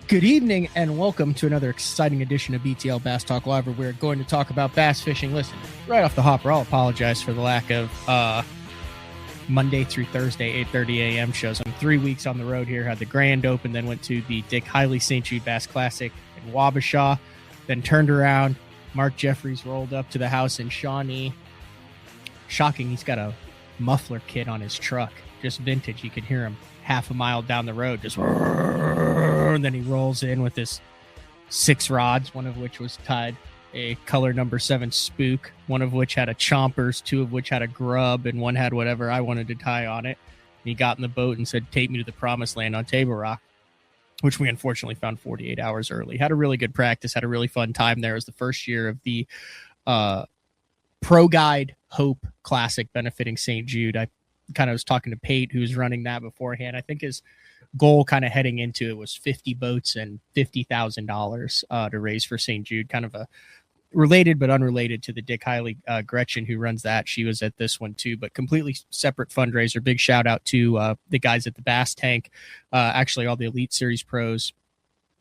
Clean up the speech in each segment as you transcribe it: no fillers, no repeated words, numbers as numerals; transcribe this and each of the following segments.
Good evening and welcome to another exciting edition of BTL Bass Talk Live, where we're going to talk about bass fishing. Listen, right off the hopper, I'll apologize for the lack of Monday through Thursday, 8:30 a.m. shows. I'm 3 weeks on the road here, had the grand open, then went to the Dick Hiley St. Jude Bass Classic in Wabasha, then turned around. Mark Jeffries rolled up to the house in Shawnee. Shocking, he's got a muffler kit on his truck, just vintage. You could hear him half a mile down the road, just, and then he rolls in with his 6 rods, one of which was tied a color number 7 spook, one of which had a chompers, 2 of which had a grub, and one had whatever I wanted to tie on it. And he got in the boat and said, "Take me to the promised land on Table Rock," which we unfortunately found 48 hours early. Had a really good practice, had a really fun time there. It was the first year of the Pro Guide Hope Classic benefiting St. Jude. I kind of was talking to Pate, who was running that beforehand. I think his goal kind of heading into it was 50 boats and $50,000 to raise for St. Jude, kind of a related but unrelated to the Dick Hiley. Gretchen, who runs that, she was at this one too, but completely separate fundraiser. Big shout out to the guys at the Bass Tank, actually all the Elite Series pros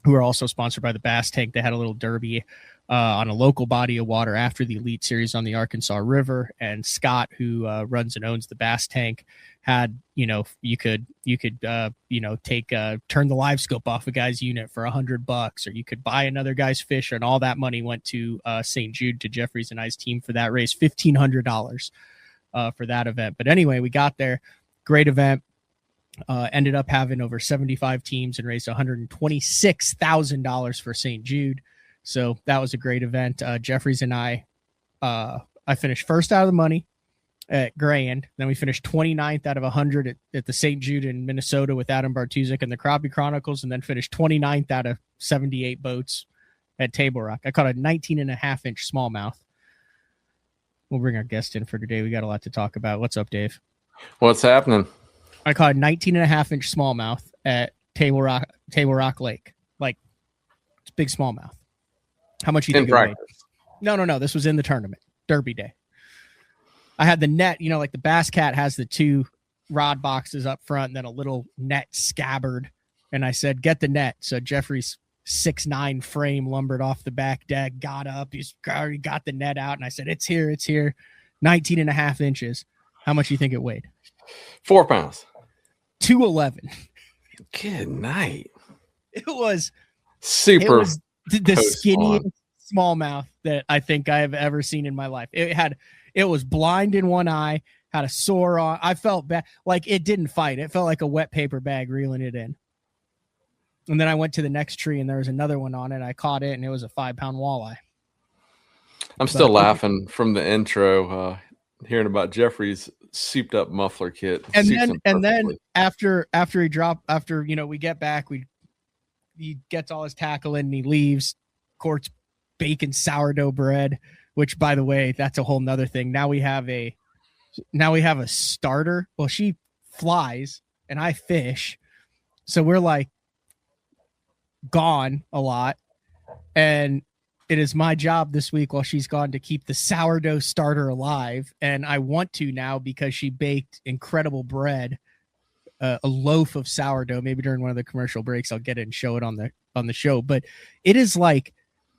who are also sponsored by the Bass Tank. They had a little derby on a local body of water after the Elite Series on the Arkansas River, and Scott, who runs and owns the Bass Tank, had, you could take turn the live scope off a guy's unit for $100, or you could buy another guy's fish, and all that money went to St. Jude, to Jeffries and I's team for that race, $1,500 for that event. But anyway, we got there, great event. Ended up having over 75 teams and raised $126,000 for St. Jude. So that was a great event. Jeffries and I finished first out of the money at Grand. Then we finished 29th out of 100 at the St. Jude in Minnesota with Adam Bartuzik and the Crappie Chronicles, and then finished 29th out of 78 boats at Table Rock. I caught a 19.5-inch smallmouth. We'll bring our guest in for today. We got a lot to talk about. What's up, Dave? What's happening? I caught a 19.5-inch smallmouth at Table Rock Lake. Like, it's big smallmouth. How much you think it weighed? No. This was in the tournament, Derby Day. I had the net, like the Bass Cat has the 2 rod boxes up front and then a little net scabbard. And I said, "Get the net." So Jeffrey's 6'9" frame lumbered off the back deck, got up. He's already got the net out. And I said, It's here. 19.5 inches. How much do you think it weighed? 4 pounds. 211. Good night. It was super. It was the skinniest smallmouth that I think I have ever seen in my life. It was blind in one eye, had a sore on. I felt bad. Like, it didn't fight. It felt like a wet paper bag reeling it in. And then I went to the next tree and there was another one on it. I caught it and it was a 5-pound walleye. I'm still laughing from the intro, hearing about Jeffrey's souped up muffler kit. And then after we get back, he gets all his tackle in and he leaves. Court's bacon sourdough bread, which, by the way, that's a whole nother thing. Now we have a starter. Well, she flies and I fish. So we're like gone a lot. And it is my job this week while she's gone to keep the sourdough starter alive. And I want to now because she baked incredible bread. A loaf of sourdough. Maybe during one of the commercial breaks I'll get it and show it on the show, but it is like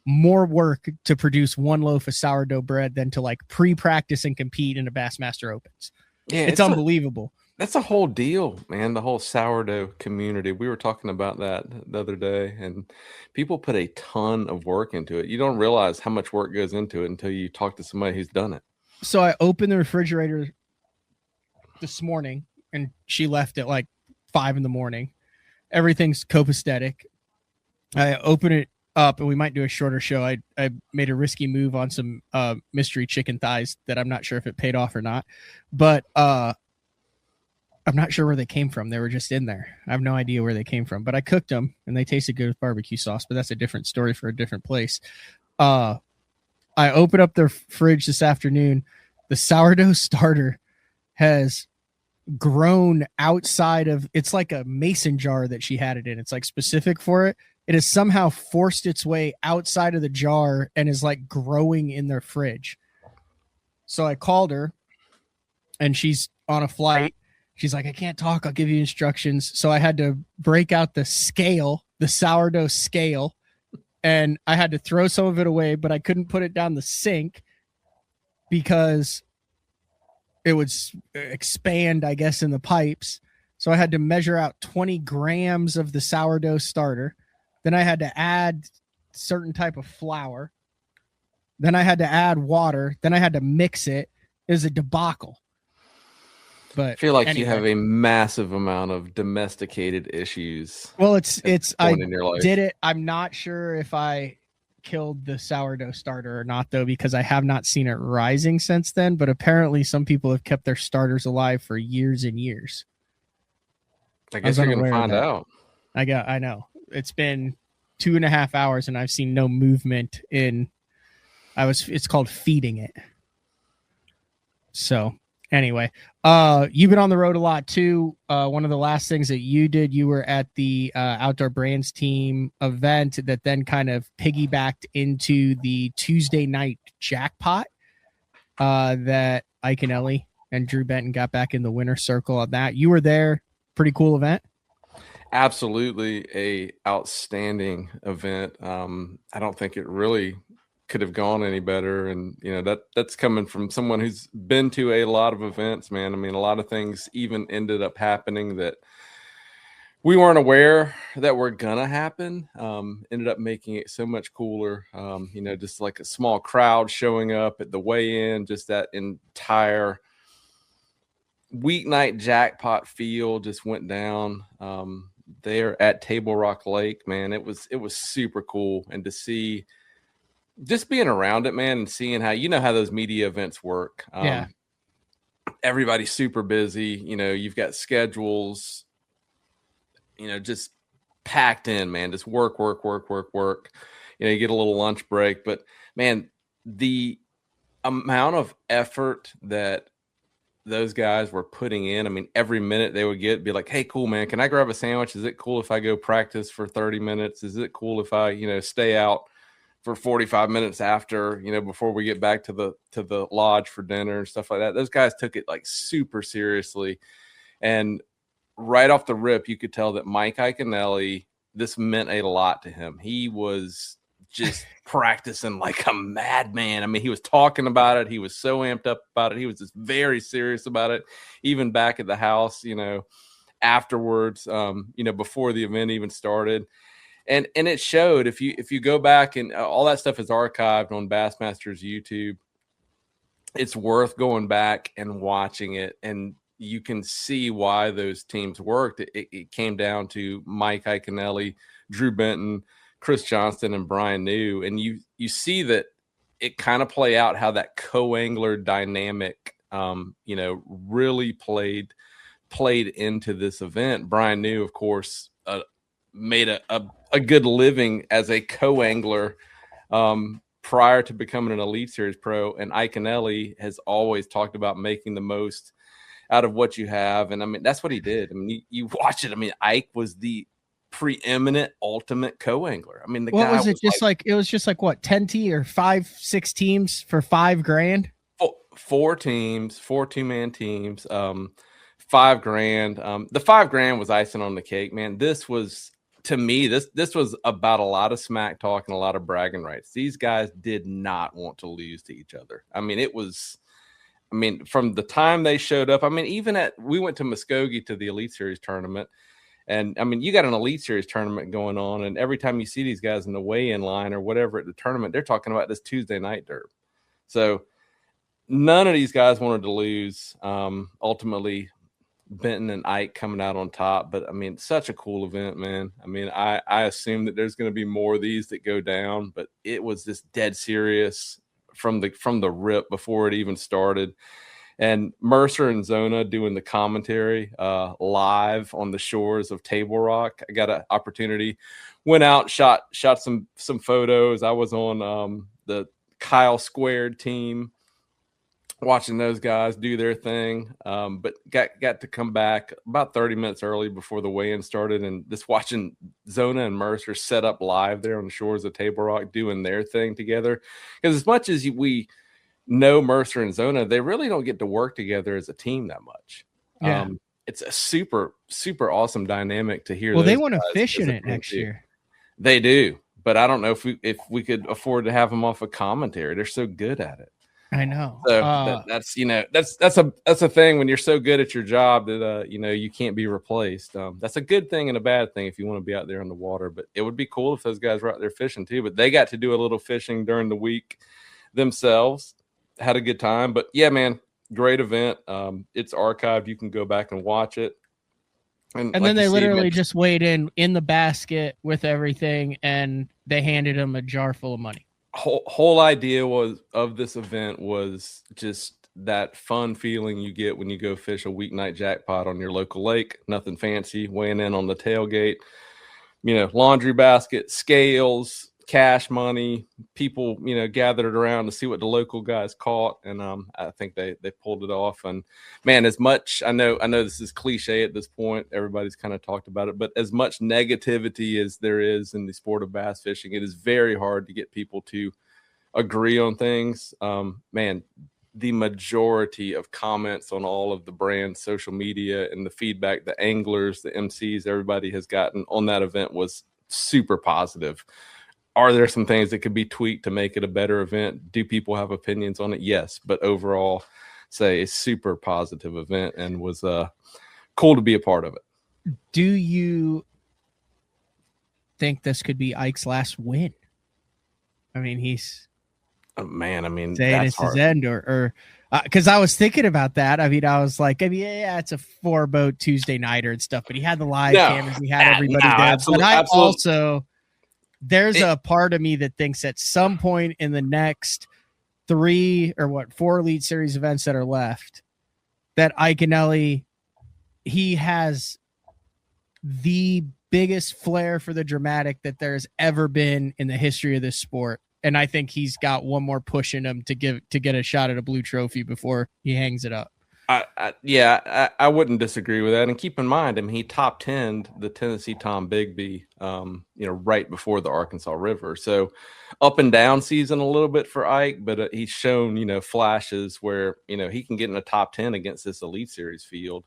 more work to produce one loaf of sourdough bread than to like pre-practice and compete in a Bassmaster Opens. Yeah, it's unbelievable. That's a whole deal, man. The whole sourdough community. We were talking about that the other day, and people put a ton of work into it. You don't realize how much work goes into it until you talk to somebody who's done it. So I opened the refrigerator this morning and she left at like 5 a.m. Everything's copacetic. I open it up and we might do a shorter show. I made a risky move on some mystery chicken thighs that I'm not sure if it paid off or not, but I'm not sure where they came from. They were just in there. I have no idea where they came from, but I cooked them and they tasted good with barbecue sauce, but that's a different story for a different place. I opened up their fridge this afternoon. The sourdough starter has grown outside of, it's like a mason jar that she had it in. It's like specific for it. It has somehow forced its way outside of the jar and is like growing in their fridge. So I called her and she's on a flight. She's like, "I can't talk. I'll give you instructions." So I had to break out the scale the sourdough scale, and I had to throw some of it away, but I couldn't put it down the sink because it would expand, I guess, in the pipes. So I had to measure out 20 grams of the sourdough starter. Then I had to add certain type of flour. Then I had to add water. Then I had to mix it. It was a debacle. But I feel like you have a massive amount of domesticated issues. Well, it's I in your life. did it. I'm not sure if I killed the sourdough starter or not, though, because I have not seen it rising since then. But apparently some people have kept their starters alive for years and years. I guess you're going to find out. I know. It's been 2.5 hours and I've seen no movement it's called feeding it. So anyway, you've been on the road a lot too. One of the last things that you did, you were at the Outdoor Brands team event that then kind of piggybacked into the Tuesday night jackpot that Ike and Ellie and Drew Benton got back in the winner's circle on that. You were there. Pretty cool event. Absolutely a outstanding event. I don't think it really could have gone any better. And, that's coming from someone who's been to a lot of events, man. I mean, a lot of things even ended up happening that we weren't aware that were going to happen. Ended up making it so much cooler. Just like a small crowd showing up at the weigh-in, just that entire weeknight jackpot feel just went down there at Table Rock Lake, man. It was super cool. And to see just being around it, man, and seeing how, how those media events work. Everybody's super busy. You've got schedules, just packed in, man, just work. You get a little lunch break, but man, the amount of effort that those guys were putting in, I mean, every minute they would be like, hey, cool, man, can I grab a sandwich? Is it cool if I go practice for 30 minutes? Is it cool if I, stay out for 45 minutes after, before we get back to the lodge for dinner and stuff like that? Those guys took it like super seriously. And right off the rip, you could tell that Mike Iaconelli, this meant a lot to him. He was just practicing like a madman. I mean, he was talking about it. He was so amped up about it. He was just very serious about it, even back at the house, afterwards, before the event even started. And it showed. If you go back, and all that stuff is archived on Bassmaster's YouTube, it's worth going back and watching it, and you can see why those teams worked. It came down to Mike Iaconelli, Drew Benton, Chris Johnston, and Brian New, and you see that it kind of play out how that co-angler dynamic, really played into this event. Brian New, of course, made a good living as a co-angler prior to becoming an Elite Series pro, and Iaconelli has always talked about making the most out of what you have, and I mean, that's what he did. I mean, you watch it. I mean, Ike was the preeminent ultimate co-angler. I mean, what was it? It was just like what, 10 or 5-6 teams for $5,000? Four teams, 4 2-man teams, $5,000. The $5,000 was icing on the cake, man. This was, to me, this was about a lot of smack talk and a lot of bragging rights. These guys did not want to lose to each other. I mean, from the time they showed up, I mean, we went to Muskogee to the Elite Series tournament, and I mean, you got an Elite Series tournament going on, and every time you see these guys in the weigh-in line or whatever at the tournament, they're talking about this Tuesday night derb. So none of these guys wanted to lose. Ultimately, Benton and Ike coming out on top, but I mean, such a cool event, man. I mean, I assume that there's going to be more of these that go down, but it was just dead serious from the rip before it even started. And Mercer and Zona doing the commentary live on the shores of Table Rock. I got an opportunity, went out, shot some photos. I was on the Kyle Squared team, watching those guys do their thing, but got to come back about 30 minutes early before the weigh-in started, and just watching Zona and Mercer set up live there on the shores of Table Rock doing their thing together. Because as much as we know Mercer and Zona, they really don't get to work together as a team that much. Yeah. It's a super, super awesome dynamic to hear. Well, they want to fish in it next year. They do, but I don't know if we could afford to have them off a commentary. They're so good at it. I know. So that's a thing when you're so good at your job that you can't be replaced. That's a good thing and a bad thing if you want to be out there on the water. But it would be cool if those guys were out there fishing too. But they got to do a little fishing during the week themselves. Had a good time. But yeah, man, great event. It's archived. You can go back and watch it. And then they literally just weighed in the basket with everything, and they handed him a jar full of money. Whole idea of this event was just that fun feeling you get when you go fish a weeknight jackpot on your local lake. Nothing fancy, weighing in on the tailgate, laundry basket, scales, cash money, people, gathered around to see what the local guys caught. And I think they pulled it off. And man, as much, I know this is cliche at this point, everybody's kind of talked about it, but as much negativity as there is in the sport of bass fishing, it is very hard to get people to agree on things. Man, the majority of comments on all of the brand's social media and the feedback, the anglers, the MCs, everybody has gotten on that event was super positive. Are there some things that could be tweaked to make it a better event? Do people have opinions on it? Yes. But overall, say a super positive event, and was cool to be a part of it. Do you think this could be Ike's last win? I mean, he's saying it's his end, or because I was thinking about that. I mean, I was like, yeah, it's a 4-boat Tuesday nighter and stuff, but he had the live cameras, he had everybody there. Absolutely, but also, there's a part of me that thinks at some point in the next 4 Elite Series events that are left, that Iaconelli, he has the biggest flair for the dramatic that there's ever been in the history of this sport. And I think he's got one more push in him to get a shot at a blue trophy before he hangs it up. I wouldn't disagree with that. And keep in mind, he top 10'd the Tennessee Tom Bigby, right before the Arkansas River. So up and down season a little bit for Ike, but he's shown, flashes where, he can get in a top 10 against this Elite Series field.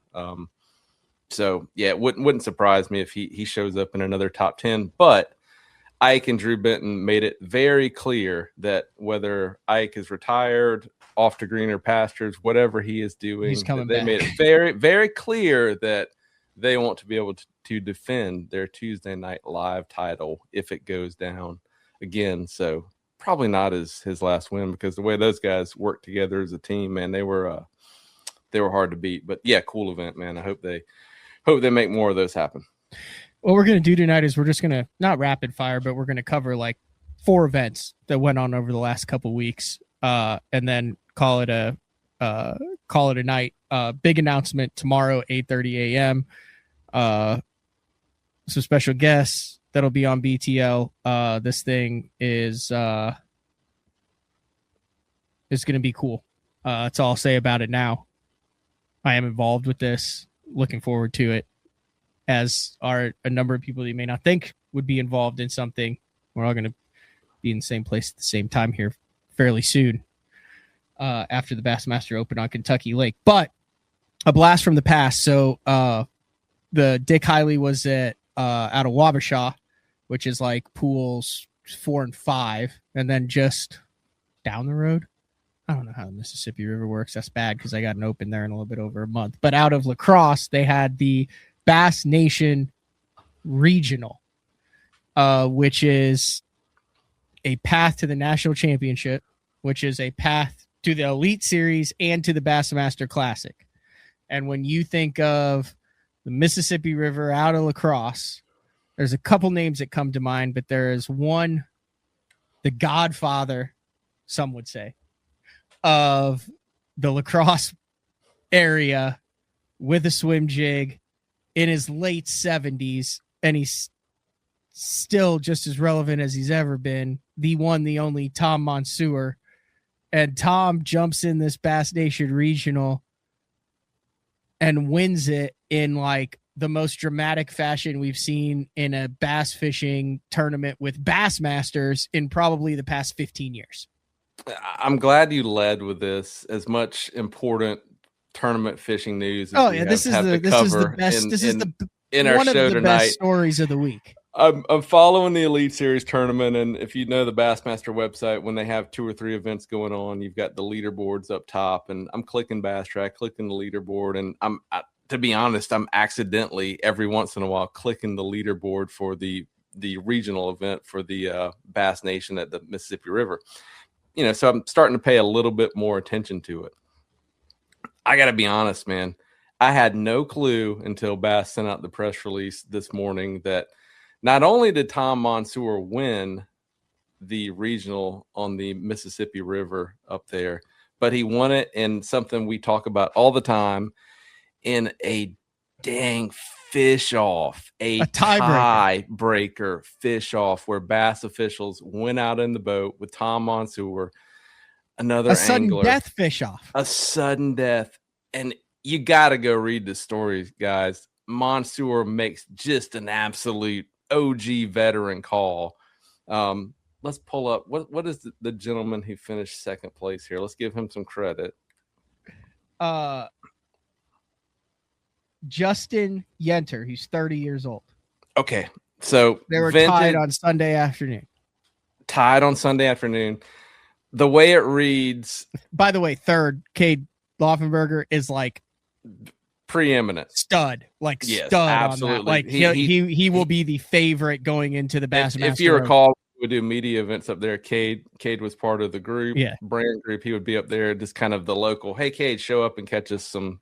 So yeah, it wouldn't surprise me if he shows up in another top 10, but Ike and Drew Benton made it very clear that whether Ike is retired, off to greener pastures, whatever he is doing, he's coming they back. made it very, very clear that they want to be able to defend their Tuesday Night Live title if it goes down again. So probably not his last win, because the way those guys work together as a team, man, they were hard to beat. But yeah, cool event, man. I hope they make more of those happen. What we're going to do tonight is we're just going to not rapid fire, but we're going to cover like 4 events that went on over the last couple weeks, and then call it a night. Big announcement tomorrow, 8:30 a.m. Some special guests that'll be on BTL. This thing is going to be cool. That's all I'll say about it now. I am involved with this. Looking forward to it, as are a number of people that you may not think would be involved in something. We're all going to be in the same place at the same time here fairly soon, after the Bassmaster Open on Kentucky Lake. But a blast from the past. So the Dick Hiley was out of Wabasha, which is like pools 4 and 5, and then just down the road. I don't know how the Mississippi River works. That's bad because I got an Open there in a little bit over a month. But out of La Crosse, they had the Bass Nation Regional, which is a path to the national championship, which is a path to the Elite Series and to the Bassmaster Classic. And when you think of the Mississippi River out of La Crosse, there's a couple names that come to mind, but there is one, the godfather, some would say, of the La Crosse area with a swim jig in his late 70s, and he's still just as relevant as he's ever been, the one, the only Tom Monsoor. And Tom jumps in this Bass Nation Regional and wins it in like the most dramatic fashion we've seen in a bass fishing tournament with Bassmasters in probably the past 15 years. I'm glad you led with this. As much important tournament fishing news. This is the best. This is the in one our of show the tonight. best stories of the week. I'm following the Elite Series tournament, and if you know the Bassmaster website, when they have 2 or 3 events going on, you've got the leaderboards up top, and I'm clicking Bass Track, clicking the leaderboard, and to be honest, I'm accidentally every once in a while clicking the leaderboard for the regional event for the Bass Nation at the Mississippi River. So I'm starting to pay a little bit more attention to it. I got to be honest, man. I had no clue until Bass sent out the press release this morning that not only did Tom Mansour win the regional on the Mississippi River up there, but he won it in something we talk about all the time, in a dang fish off, a tie-breaker fish off, where Bass officials went out in the boat with Tom Mansour, another sudden angler, death fish off, a sudden death. And you got to go read the stories, guys. Mansour makes just an absolute OG veteran call. Let's pull up. What is the gentleman who finished second place here? Let's give him some credit. Justin Yenter, who's 30 years old. Okay. So they were tied on Sunday afternoon. The way it reads. By the way, third, Cade Laufenberger is like preeminent stud, like yes, stud absolutely. On that. Like he will be the favorite going into the Bassmaster. If you recall, we would do media events up there. Cade was part of the group, brand group. He would be up there, just kind of the local. Hey, Cade, show up and catch us some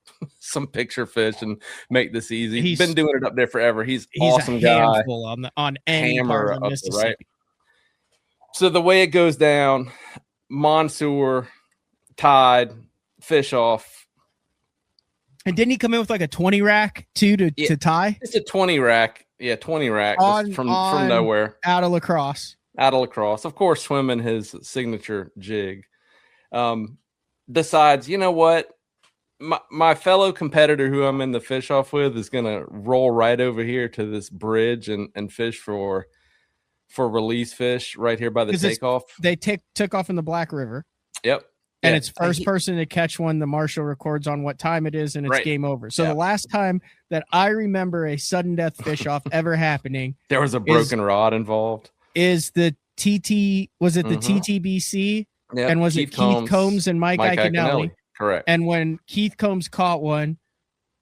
picture fish and make this easy. He's been doing it up there forever. He's awesome a guy. on any part of Mississippi. There, right? So the way it goes down, Mansour tied, fish off. And didn't he come in with like a 20 rack too to tie? It's a 20 rack. Yeah, 20 rack from nowhere. Out of lacrosse. Of course, swimming his signature jig. Decides, you know what? My fellow competitor who I'm in the fish off with is going to roll right over here to this bridge and fish for release fish right here by the takeoff. They took off in the Black River. Yep. And it's first person to catch one. The marshal records on what time it is, and it's game over. So the last time that I remember a sudden death fish off ever happening, there was a broken rod involved. Is the TT? Was it the TTBC? Yep. And was Keith Combs and Mike Iaconelli? Correct. And when Keith Combs caught one,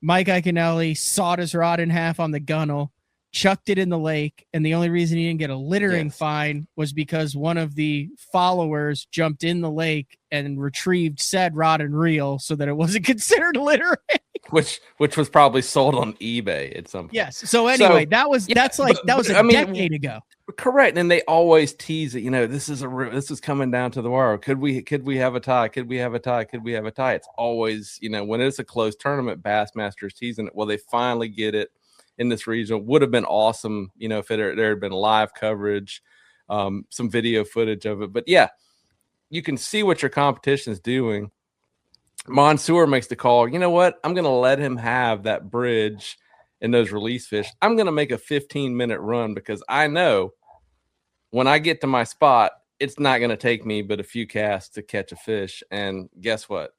Mike Iaconelli sawed his rod in half on the gunnel, chucked it in the lake, and the only reason he didn't get a littering fine was because one of the followers jumped in the lake and retrieved said rod and reel so that it wasn't considered littering. Which was probably sold on eBay at some point. Yes. So anyway, that was a decade ago. Correct. And they always tease it. This is coming down to the wire. Could we have a tie? Could we have a tie? Could we have a tie? It's always, when it's a close tournament, Bassmaster's teasing it. Well, they finally get it in this region. Would have been awesome, if there had been live coverage, some video footage of it. But yeah, you can see what your competition is doing. Mansour makes the call. You know what? I'm going to let him have that bridge and those release fish. I'm going to make a 15-minute run because I know when I get to my spot, it's not going to take me but a few casts to catch a fish. And guess what?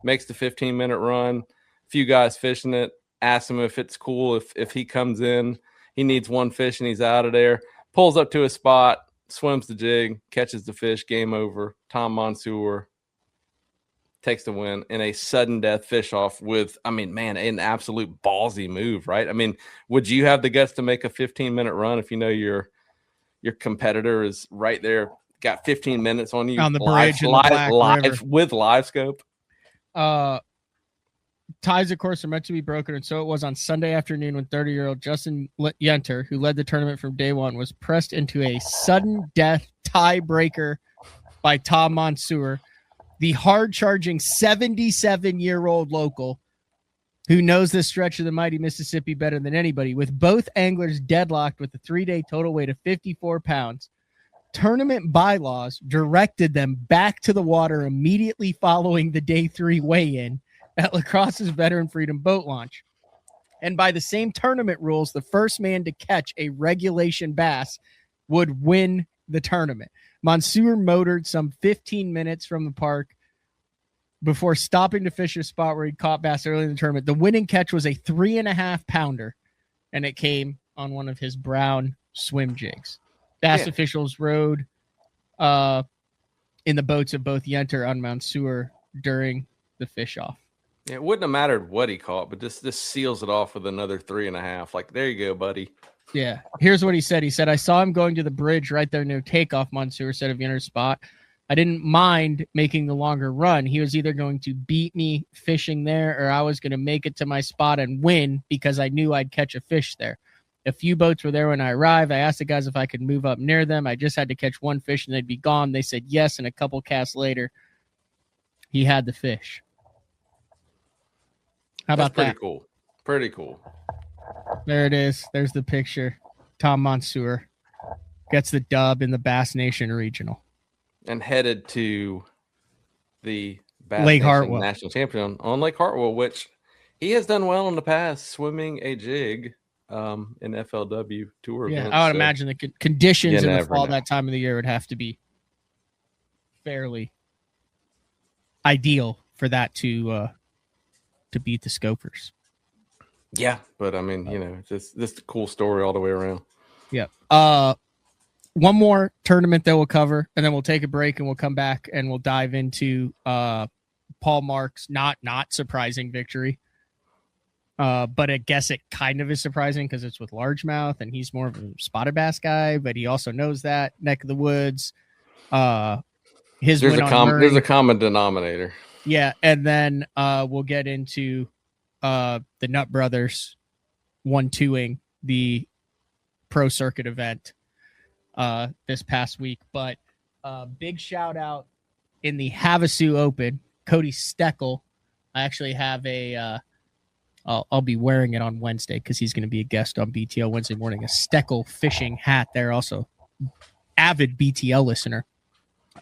Makes the 15-minute run. A few guys fishing it. Ask him if it's cool. If he comes in, he needs one fish and he's out of there. Pulls up to his spot, swims the jig, catches the fish. Game over. Tom Mansour takes the win in a sudden death fish off with, an absolute ballsy move, right? Would you have the guts to make a 15-minute run if you know your competitor is right there, got 15 minutes on you on the bridge live with live scope? Ties, of course, are meant to be broken, and so it was on Sunday afternoon when 30-year-old Justin Yenter, who led the tournament from day one, was pressed into a sudden death tiebreaker by Tom Mansour, the hard-charging 77-year-old local who knows this stretch of the mighty Mississippi better than anybody, with both anglers deadlocked with a 3-day total weight of 54 pounds. Tournament bylaws directed them back to the water immediately following the day 3 weigh-in at La Crosse's Veteran Freedom boat launch. And by the same tournament rules, the first man to catch a regulation bass would win the tournament. Mansour motored some 15 minutes from the park before stopping to fish a spot where he caught bass early in the tournament. The winning catch was a 3.5 pounder, and it came on one of his brown swim jigs. Bass officials rode in the boats of both Yenter and Mansour during the fish off. It wouldn't have mattered what he caught, but this seals it off with another 3.5. Like, there you go, buddy. Yeah. Here's what he said. He said, I saw him going to the bridge right there near takeoff, Mansour said of Yenter's spot. I didn't mind making the longer run. He was either going to beat me fishing there or I was going to make it to my spot and win because I knew I'd catch a fish there. A few boats were there when I arrived. I asked the guys if I could move up near them. I just had to catch one fish and they'd be gone. They said yes, and a couple casts later, he had the fish. How about that? Pretty cool. Pretty cool. There it is. There's the picture. Tom Mansour gets the dub in the Bass Nation Regional. And headed to the Bass Lake Nation Hartwell National Champion on Lake Hartwell, which he has done well in the past, swimming a jig in FLW tour events. I would imagine the conditions in the fall that time of the year would have to be fairly ideal for that to beat the Scopers. Yeah, but I mean, just a cool story all the way around. Yeah. One more tournament that we'll cover, and then we'll take a break and we'll come back and we'll dive into Paul Mark's not surprising victory. But I guess it kind of is surprising because it's with largemouth and he's more of a spotted bass guy, but he also knows that neck of the woods. There's a common denominator. Yeah, and then we'll get into the Nutt brothers 1-2ing the pro circuit event this past week. But big shout out in the HAVASU Open, Cody Steckel. I actually have a I'll be wearing it on Wednesday because he's going to be a guest on BTL Wednesday morning. A Steckel fishing hat there, also avid BTL listener.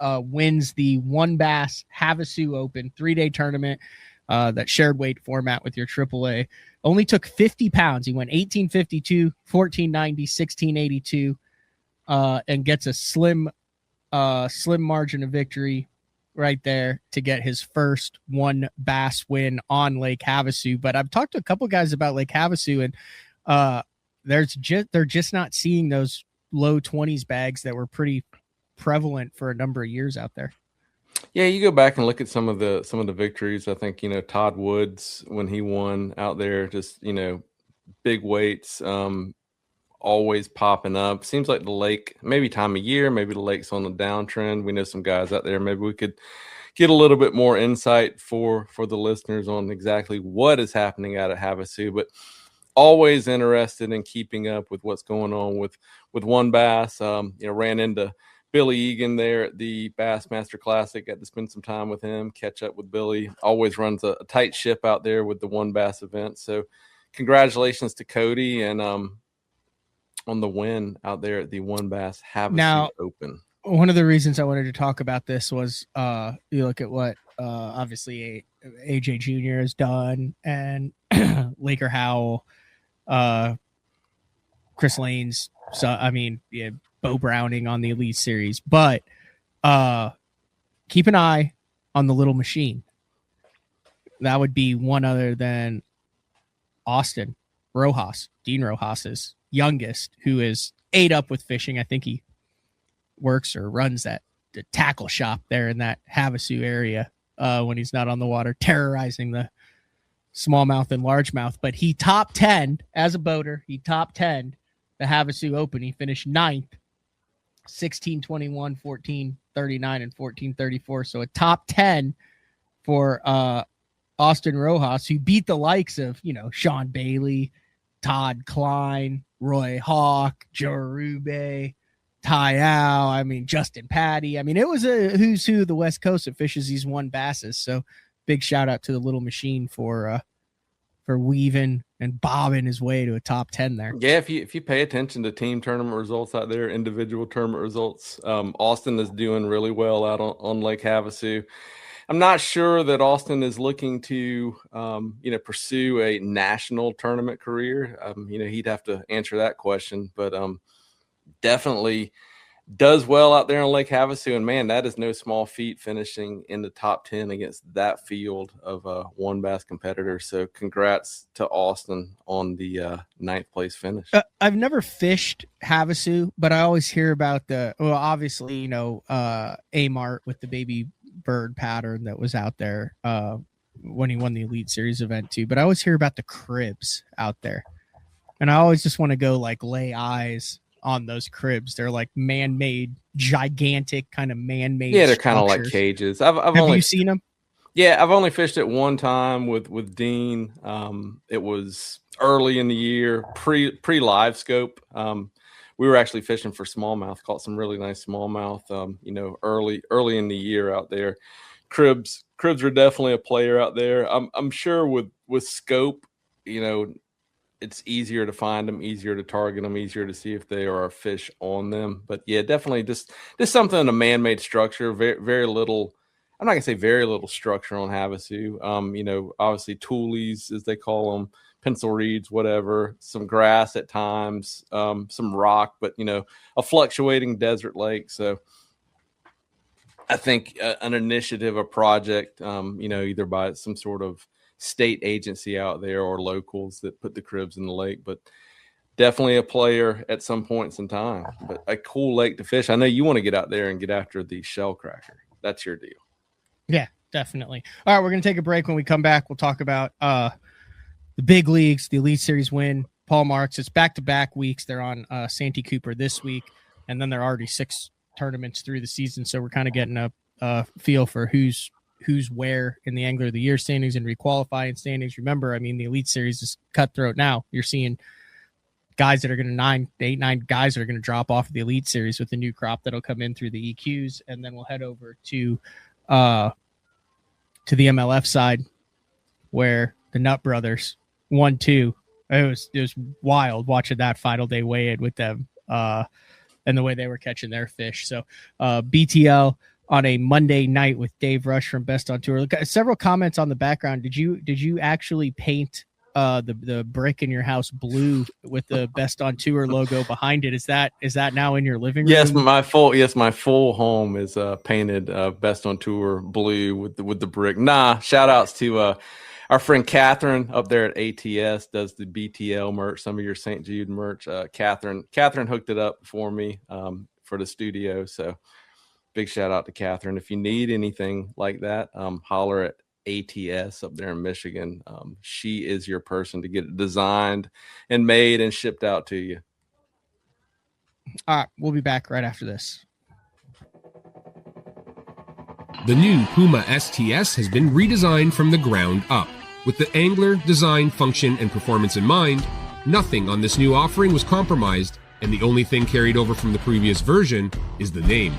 Wins the One Bass HAVASU Open 3-day tournament, that shared weight format with your AAA. Only took 50 pounds. He went 1852, 1490, 1682, and gets a slim margin of victory right there to get his first One Bass win on Lake Havasu. But I've talked to a couple guys about Lake Havasu, and they're just not seeing those low 20s bags that were pretty prevalent for a number of years out there. Yeah, you go back and look at some of the victories. I think, Todd Woods, when he won out there, just, big weights, always popping up. Seems like the lake, maybe time of year, maybe the lake's on the downtrend. We know some guys out there. Maybe we could get a little bit more insight for the listeners on exactly what is happening out at Havasu, but always interested in keeping up with what's going on with One Bass. Ran into Billy Egan there at the Bassmaster Classic. Got to spend some time with him, catch up with Billy. Always runs a tight ship out there with the One Bass event. So congratulations to Cody and on the win out there at the One Bass Havasu Open. One of the reasons I wanted to talk about this was you look at what obviously AJ Jr. has done, and Laker Howell, Chris Lanes. So I mean, yeah, Bo Browning on the Elite Series, but keep an eye on the little machine. That would be one other than Austin Rojas, Dean Rojas's youngest, who is ate up with fishing. I think he works or runs the tackle shop there in that Havasu area when he's not on the water, terrorizing the smallmouth and largemouth. But he top 10 as a boater. He top 10 the Havasu Open. He finished 9th, 16:21, 14:39, and 14:34. So a top 10 for Austin Rojas, who beat the likes of, Sean Bailey, Todd Klein, Roy Hawk, Joe Arube, Ty Al, Justin Patty. It was a who's who of the West Coast that fishes these One Basses. So big shout out to the little machine for weaving and bobbing his way to a top 10 there. Yeah, if you pay attention to team tournament results out there, individual tournament results, Austin is doing really well out on Lake Havasu. I'm not sure that Austin is looking to, pursue a national tournament career. He'd have to answer that question, but definitely does well out there on Lake Havasu, and man, that is no small feat finishing in the top 10 against that field of WON Bass competitors. So congrats to Austin on the 9th place finish. I've never fished Havasu, but I always hear about obviously, you know, Amart with the baby bird pattern that was out there when he won the Elite Series event too. But I always hear about the cribs out there, and I always just want to go like lay eyes on those cribs. They're like man-made, gigantic kind of man-made. Yeah, they're kind of like cages. Have you seen them? Yeah, I've only fished it one time with Dean. It was early in the year, pre live scope. We were actually fishing for smallmouth, caught some really nice smallmouth. You know, early in the year out there. Cribs are definitely a player out there. I'm sure with scope, you know, it's easier to find them, easier to target them, easier to see if there are fish on them. But yeah, definitely just something in a man-made structure. Very, very little. I'm not gonna say very little structure on Havasu. You know, obviously toolies, as they call them, pencil reeds, whatever, some grass at times, some rock, but you know, a fluctuating desert lake. So I think an initiative, a project, you know, either by some sort of state agency out there or locals that put the cribs in the lake, but definitely a player at some points in time. But a cool lake to fish. I know you want to get out there and get after the shell cracker. That's your deal. Yeah, definitely. All right, we're going to take a break. When we come back, we'll talk about the big leagues, the Elite Series win, Paul Marks. It's back-to-back weeks. They're on Santee Cooper this week, and then there are already 6 tournaments through the season, so we're kind of getting a feel for who's where in the Angler of the Year standings and requalifying standings. Remember, I mean, the Elite Series is cutthroat now. You're seeing guys that are going to 9 guys that are going to drop off of the Elite Series with the new crop that'll come in through the EQs, and then we'll head over to the MLF side where the Nutt brothers 1-2. It was wild watching that final day weigh-in with them and the way they were catching their fish. So BTL on a Monday night with Dave Rush from Best on Tour. Several comments on the background. Did you actually paint the brick in your house blue with the Best on Tour logo behind it? Is that now in your living room? Yes, my full home is painted Best on Tour blue with the brick. Shout outs to our friend Catherine up there at ATS, does the BTL merch, some of your St. Jude merch. Catherine hooked it up for me for the studio. So big shout out to Catherine. If you need anything like that, holler at ATS up there in Michigan. She is your person to get it designed and made and shipped out to you. All right, we'll be back right after this. The new Puma STS has been redesigned from the ground up. With the angler, design, function, and performance in mind, nothing on this new offering was compromised, and the only thing carried over from the previous version is the name.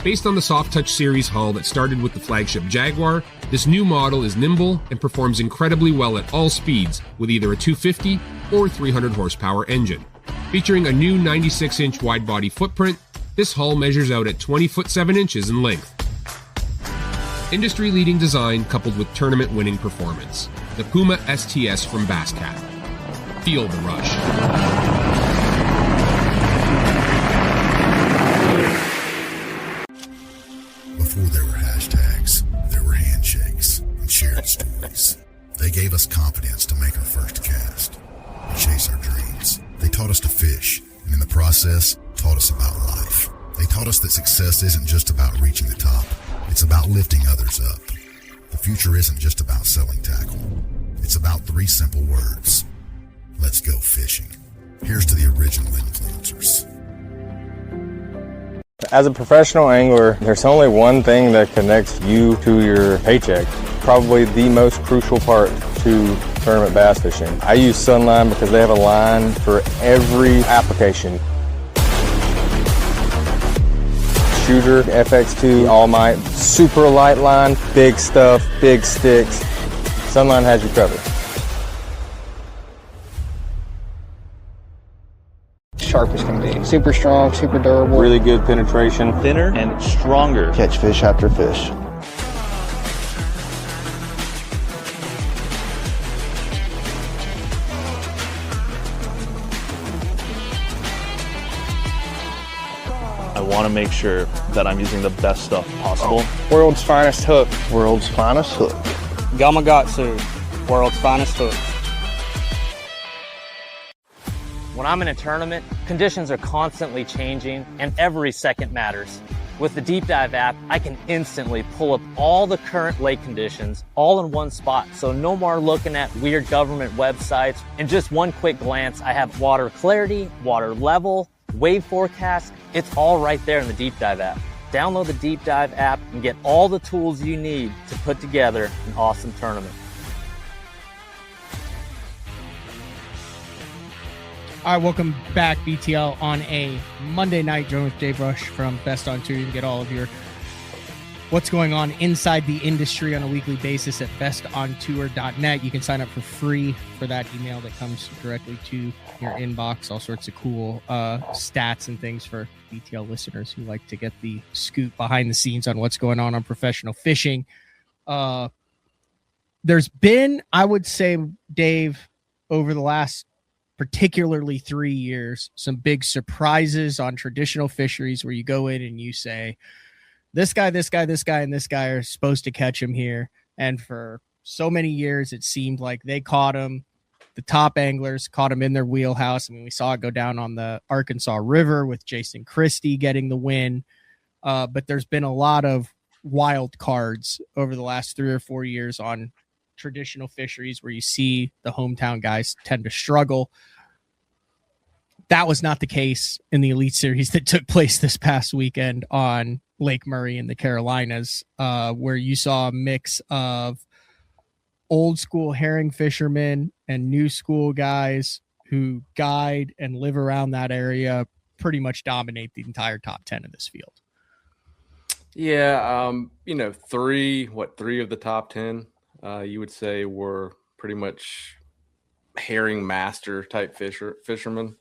Based on the Soft Touch series hull that started with the flagship Jaguar, this new model is nimble and performs incredibly well at all speeds with either a 250 or 300 horsepower engine. Featuring a new 96-inch wide-body footprint, this hull measures out at 20 foot 7 inches in length. Industry-leading design coupled with tournament-winning performance. The Puma STS from Basscat. Feel the rush. Before there were hashtags, there were handshakes and shared stories. They gave us confidence to make our first cast and chase our dreams. They taught us to fish, and in the process, taught us about life. They taught us that success isn't just about reaching the top. It's about lifting others up. The future isn't just about selling tackle. It's about 3 simple words. Let's go fishing. Here's to the original influencers. As a professional angler, there's only one thing that connects you to your paycheck. Probably the most crucial part to tournament bass fishing. I use Sunline because they have a line for every application. Shooter, FX2, All Might, super light line, big stuff, big sticks. Sunline has you covered. Sharp as can be. Super strong, super durable. Really good penetration. Thinner and stronger. Catch fish after fish. want to make sure that I'm using the best stuff possible. World's finest hook. World's finest hook. Gamakatsu, world's finest hook. When I'm in a tournament, conditions are constantly changing and every second matters. With the Deep Dive app, I can instantly pull up all the current lake conditions all in one spot. So no more looking at weird government websites. In just one quick glance, I have water clarity, water level, wave forecast. It's all right there in the Deep Dive app. Download the Deep Dive app and get all the tools you need to put together an awesome tournament. All right, welcome back, BTL, on a Monday night. Joined with Dave Rush from Best on Tour. You can get all of your what's going on inside the industry on a weekly basis at bestontour.net. You can sign up for free for that email that comes directly to your inbox. All sorts of cool stats and things for BTL listeners who like to get the scoop behind the scenes on what's going on professional fishing. There's been, I would say, Dave, over the last particularly 3 years, some big surprises on traditional fisheries where you go in and you say, this guy, and this guy are supposed to catch him here. And for so many years, it seemed like they caught him. The top anglers caught him in their wheelhouse. I mean, we saw it go down on the Arkansas River with Jason Christie getting the win. But there's been a lot of wild cards over the last 3 or 4 years on traditional fisheries where you see the hometown guys tend to struggle. That was not the case in the Elite Series that took place this past weekend on Lake Murray in the Carolinas, where you saw a mix of old school herring fishermen and new school guys who guide and live around that area pretty much dominate the entire top 10 of this field. Yeah. Three of the top 10, you would say were pretty much herring master type fishermen.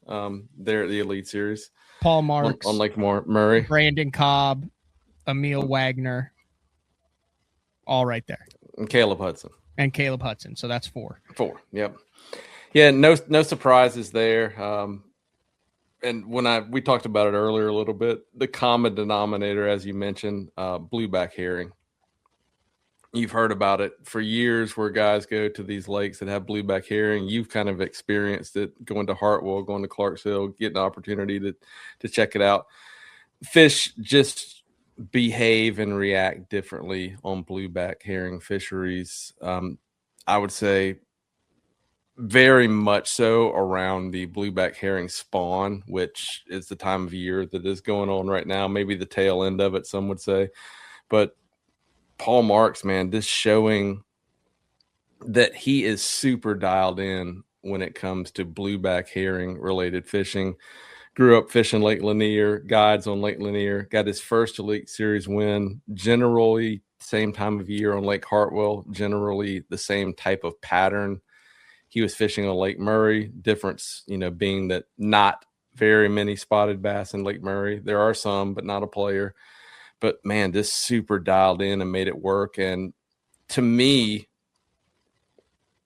They're at the Elite Series. Paul Marks on Lake Murray, Brandon Cobb, Emil Wagner, all right there. And Caleb Hudson. So that's four. Yep. Yeah. No surprises there. And we talked about it earlier a little bit, the common denominator, as you mentioned, blueback herring. You've heard about it for years where guys go to these lakes that have blueback herring. You've kind of experienced it going to Hartwell, going to Clarksville, getting the opportunity to check it out. Fish just behave and react differently on blueback herring fisheries. I would say very much so around the blueback herring spawn, which is the time of year that is going on right now. Maybe the tail end of it, some would say. But Paul Marks, man, this showing that he is super dialed in when it comes to blueback herring related fishing. Grew up fishing Lake Lanier, guides on Lake Lanier, got his first Elite Series win, generally same time of year on Lake Hartwell, generally the same type of pattern. He was fishing on Lake Murray, difference, being that not very many spotted bass in Lake Murray. There are some, but not a player. But, man, this super dialed in and made it work. And to me,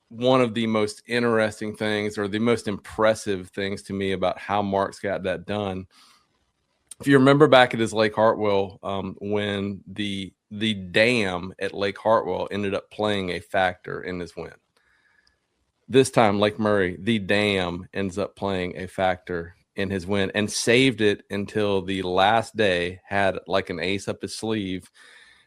one of the most interesting things or the most impressive things to me about how Marks got that done, if you remember back at his Lake Hartwell, when the dam at Lake Hartwell ended up playing a factor in his win. This time, Lake Murray, the dam ends up playing a factor in his win and saved it until the last day, had like an ace up his sleeve.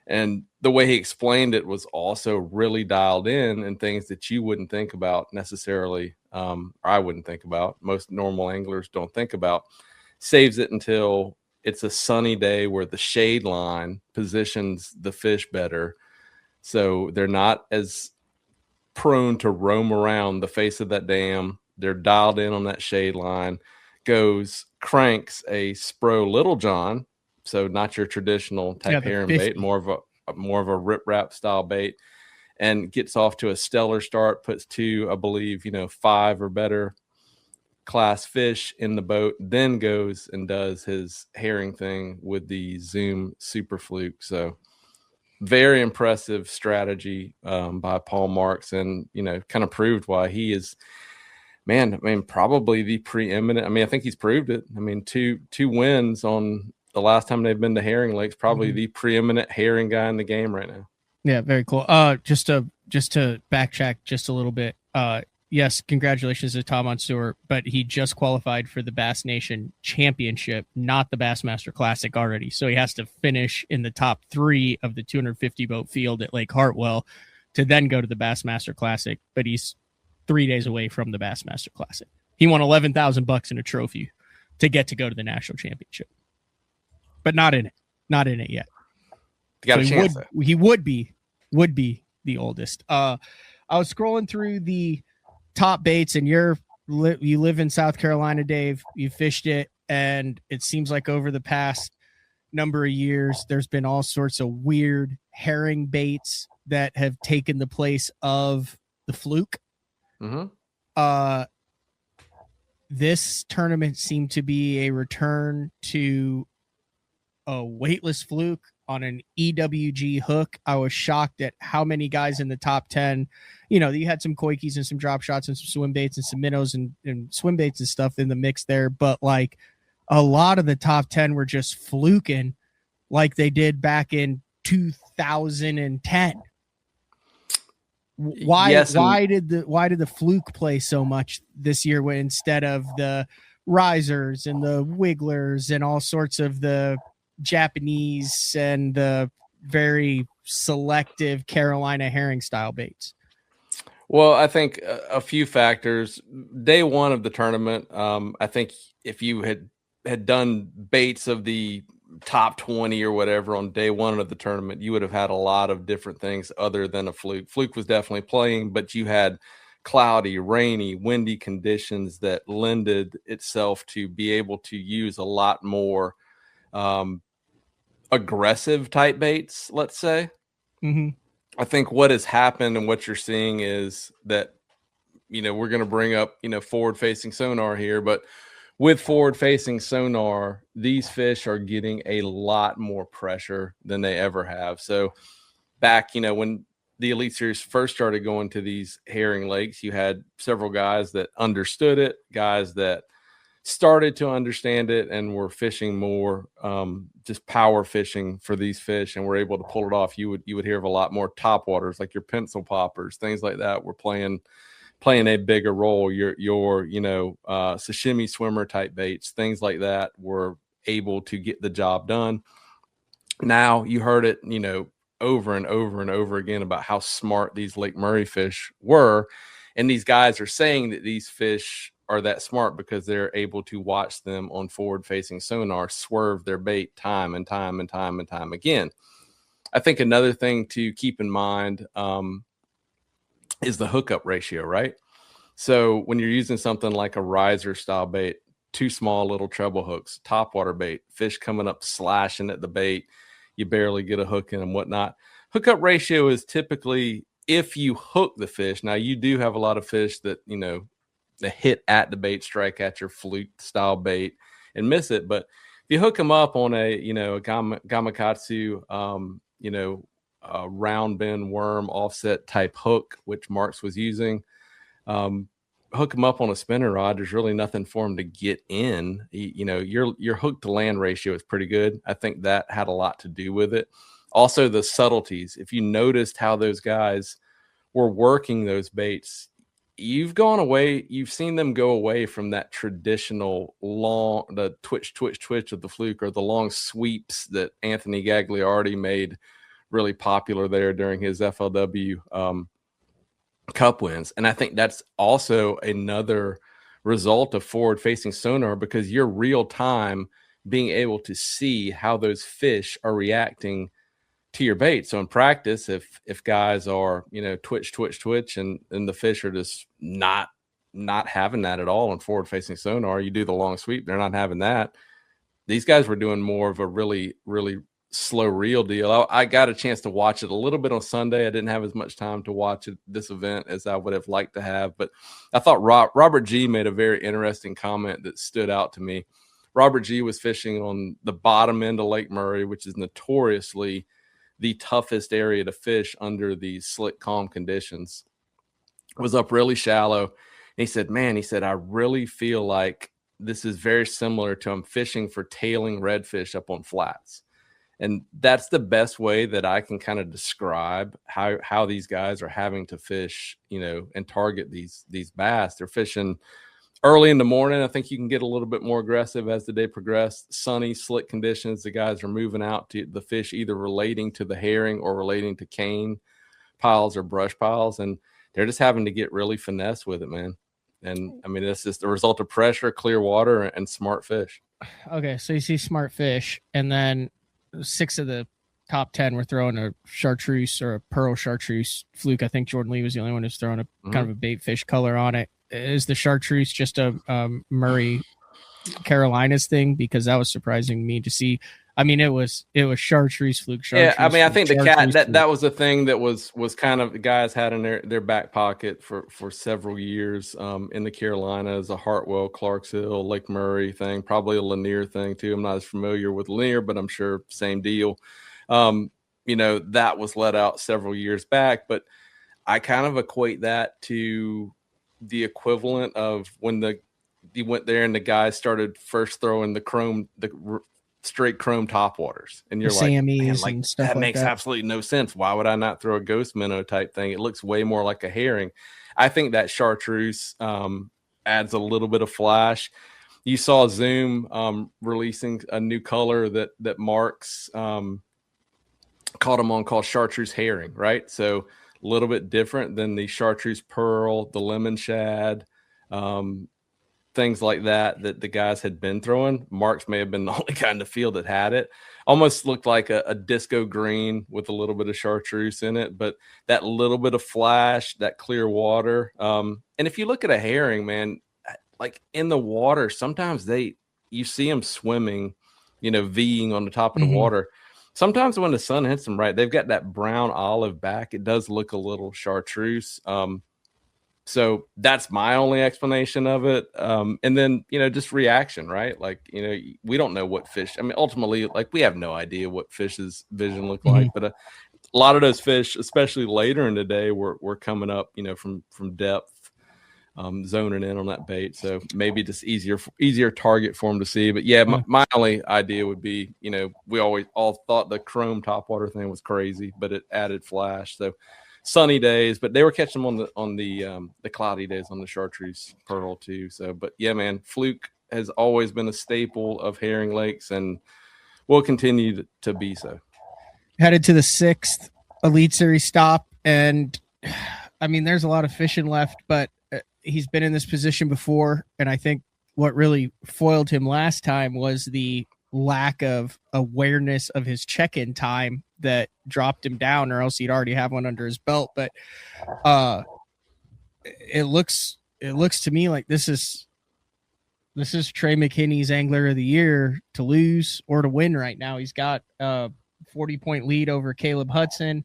And the way he explained it was also really dialed in and things that you wouldn't think about necessarily, or I wouldn't think about. Most normal anglers don't think about. Saves it until it's a sunny day where the shade line positions the fish better. So they're not as prone to roam around the face of that dam. They're dialed in on that shade line. Cranks a Spro Little John, so not your traditional type herring bait, more of a rip wrap style bait, and gets off to a stellar start. Puts two, I believe, 5 or better class fish in the boat. Then goes and does his herring thing with the Zoom Super Fluke. So very impressive strategy by Paul Marks, and kind of proved why he is. Man, probably the preeminent. I think he's proved it. 2 wins on the last time they've been to herring lakes, probably the preeminent herring guy in the game right now. Yeah, very cool. Just to backtrack just a little bit. Yes, congratulations to Tom Monsour, but he just qualified for the Bass Nation Championship, not the Bassmaster Classic already. So he has to finish in the top 3 of the 250 boat field at Lake Hartwell to then go to the Bassmaster Classic. But he's 3 days away from the Bassmaster Classic. He won $11,000 in a trophy to get to go to the national championship, but not in it yet. You got so a chance. He would be the oldest. I was scrolling through the top baits, and you live in South Carolina, Dave. You fished it, and it seems like over the past number of years, there's been all sorts of weird herring baits that have taken the place of the fluke. This tournament seemed to be a return to a weightless fluke on an EWG hook. I was shocked at how many guys in the top 10, you had some koikis and some drop shots and some swim baits and some minnows and swim baits and stuff in the mix there. But like a lot of the top 10 were just fluking like they did back in 2010. Why did the fluke play so much this year when instead of the risers and the wigglers and all sorts of the Japanese and the very selective Carolina herring style baits? Well, I think a few factors. Day one of the tournament, I think if you had done baits of the top 20 or whatever on day one of the tournament, you would have had a lot of different things other than a fluke. Fluke was definitely playing, but you had cloudy, rainy, windy conditions that lended itself to be able to use a lot more aggressive type baits, let's say. I think what has happened and what you're seeing is that, we're going to bring up, forward facing sonar here, but with forward facing sonar, these fish are getting a lot more pressure than they ever have. So back, when the Elite Series first started going to these herring lakes, you had several guys that understood it, guys that started to understand it and were fishing more, just power fishing for these fish, and were able to pull it off. You would hear of a lot more top waters, like your pencil poppers, things like that were playing a bigger role. Your sashimi swimmer type baits, things like that were able to get the job done. Now you heard it, over and over and over again about how smart these Lake Murray fish were. And these guys are saying that these fish are that smart because they're able to watch them on forward-facing sonar swerve their bait time and time and time and time again. I think another thing to keep in mind is the hookup ratio, right? So when you're using something like a riser style bait, 2 small little treble hooks, topwater bait, fish coming up slashing at the bait, you barely get a hook in and whatnot. Hookup ratio is typically if you hook the fish. Now you do have a lot of fish that, they hit at the bait, strike at your fluke style bait and miss it. But if you hook them up on a gamakatsu, a round bend worm offset type hook, which Marks was using, hook them up on a spinner rod, there's really nothing for them to get in. Your hook to land ratio is pretty good. I think that had a lot to do with it. Also the subtleties. If you noticed how those guys were working those baits, you've seen them go away from that traditional the twitch of the fluke, or the long sweeps that Anthony Gagliardi made really popular there during his FLW Cup wins. And I think that's also another result of forward facing sonar, because you're real time being able to see how those fish are reacting to your bait. So in practice, if guys are, twitch, and the fish are just not having that at all on forward facing sonar, you do the long sweep, they're not having that. These guys were doing more of a really, really slow reel deal. I got a chance to watch it a little bit on Sunday. I didn't have as much time to watch this event as I would have liked to have, but I thought Robert G made a very interesting comment that stood out to me. Robert G was fishing on the bottom end of Lake Murray, which is notoriously the toughest area to fish under these slick, calm conditions. Was up really shallow. And he said, I really feel like this is very similar to I'm fishing for tailing redfish up on flats. And that's the best way that I can kind of describe how these guys are having to fish, and target these bass. They're fishing early in the morning. I think you can get a little bit more aggressive as the day progressed. Sunny, slick conditions. The guys are moving out to the fish either relating to the herring or relating to cane piles or brush piles. And they're just having to get really finesse with it, man. And I mean, that's just the result of pressure, clear water, and smart fish. Okay, so you see smart fish, and then 6 of the top 10 were throwing a chartreuse or a pearl chartreuse fluke. I think Jordan Lee was the only one who's throwing a kind of a bait fish color on it. Is the chartreuse just a Murray Carolinas thing? Because that was surprising me to see. I mean, it was chartreuse fluke. Yeah, I mean, I think the cat that was the thing that was kind of the guys had in their back pocket for several years in the Carolinas, a Hartwell, Clarksville, Lake Murray thing, probably a Lanier thing too. I'm not as familiar with Lanier, but I'm sure same deal. That was let out several years back, but I kind of equate that to the equivalent of when you went there and the guys started first throwing the straight chrome topwaters, and you're like, man, like, stuff that makes that. absolutely no sense. Why would I not throw a ghost minnow type thing? It looks way more like a herring. I think that chartreuse adds a little bit of flash. You saw Zoom releasing a new color that Marks caught them on, called chartreuse herring, right? So a little bit different than the chartreuse pearl, the lemon shad, things like that the guys had been throwing. Marks may have been the only guy in the field that had it. Almost looked like a disco green with a little bit of chartreuse in it, but that little bit of flash, that clear water. And if you look at a herring, man, like in the water, sometimes you see them swimming, V'ing on the top of the water. Sometimes when the sun hits them right, they've got that brown olive back. It does look a little chartreuse. So that's my only explanation of it. And then, just reaction, right? Like, we don't know what fish, I mean, ultimately, like, we have no idea what fish's vision looked like, but a lot of those fish, especially later in the day, were coming up, from depth, zoning in on that bait. So maybe just easier target for them to see. But yeah, my only idea would be, we always all thought the chrome topwater thing was crazy, but it added flash. So sunny days, but they were catching them on the cloudy days on the chartreuse pearl too. So, but yeah, man, fluke has always been a staple of herring lakes and will continue to be so. Headed to the 6th Elite Series stop, and I mean, there's a lot of fishing left, but he's been in this position before, and I think what really foiled him last time was the lack of awareness of his check-in time that dropped him down, or else he'd already have one under his belt. But it looks to me like this is Trey McKinney's Angler of the Year to lose or to win right now. He's got a 40-point lead over Caleb Hudson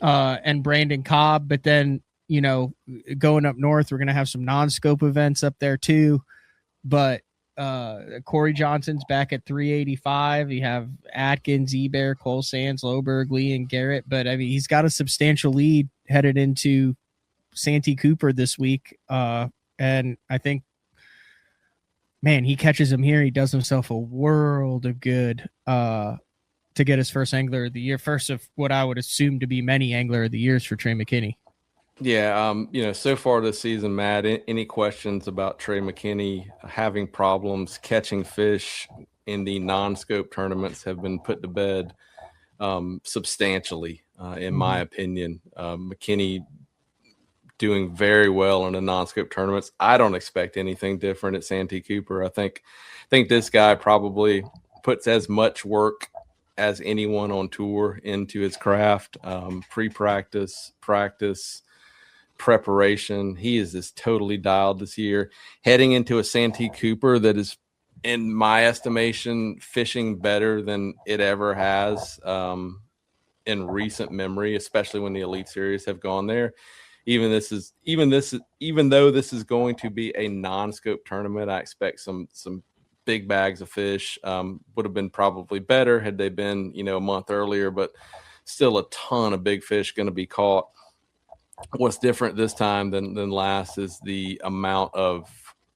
and Brandon Cobb, but then going up north, we're gonna have some non-scope events up there too. But Corey Johnson's back at 385. You have Atkins, Eber, Cole Sands, Loberg, Lee, and Garrett. But I mean, he's got a substantial lead headed into Santee Cooper this week. And I think, man, he catches him here, he does himself a world of good to get his first Angler of the Year. First of what I would assume to be many Angler of the Years for Trey McKinney. Yeah, so far this season, Matt, any questions about Trey McKinney having problems catching fish in the non-scope tournaments have been put to bed substantially, in my opinion. McKinney doing very well in the non-scope tournaments. I don't expect anything different at Santee Cooper. I think this guy probably puts as much work as anyone on tour into his craft, pre-practice, practice, preparation. He is just totally dialed this year, heading into a Santee Cooper that is, in my estimation, fishing better than it ever has in recent memory, especially when the Elite Series have gone there. Even though this is going to be a non-scope tournament, I expect some big bags of fish. Would have been probably better had they been, a month earlier, but still a ton of big fish going to be caught. What's different this time than last is the amount of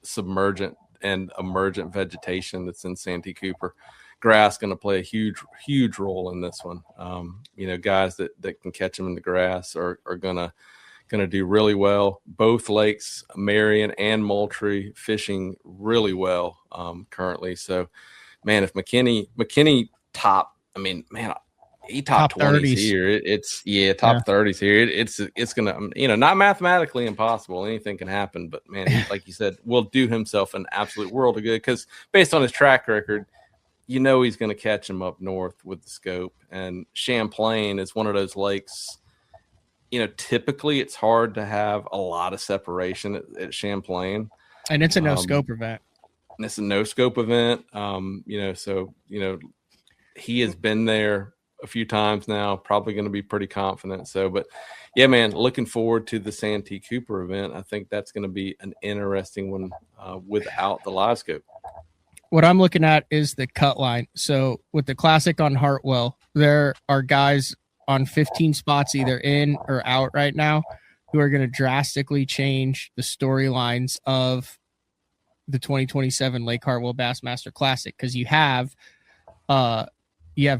submergent and emergent vegetation that's in Santee Cooper. Grass going to play a huge role in this one. Guys that can catch them in the grass are going to do really well. Both lakes, Marion and Moultrie, fishing really well20 So, man, if McKinney top, he top 20s here. It's top 30s here. It's going to, not mathematically impossible. Anything can happen, but man, he, like you said, will do himself an absolute world of good because based on his track record, he's going to catch him up north with the scope. And Champlain is one of those lakes. Typically it's hard to have a lot of separation at Champlain, and it's a no scope event. And it's a no scope event. He has been there a few times now, probably going to be pretty confident. So, but yeah, man, looking forward to the Santee Cooper event. I think that's going to be an interesting one without the live scope. What I'm looking at is the cut line. So with the Classic on Hartwell, there are guys on 15 spots either in or out right now who are going to drastically change the storylines of the 2027 Lake Hartwell Bassmaster Classic, because you have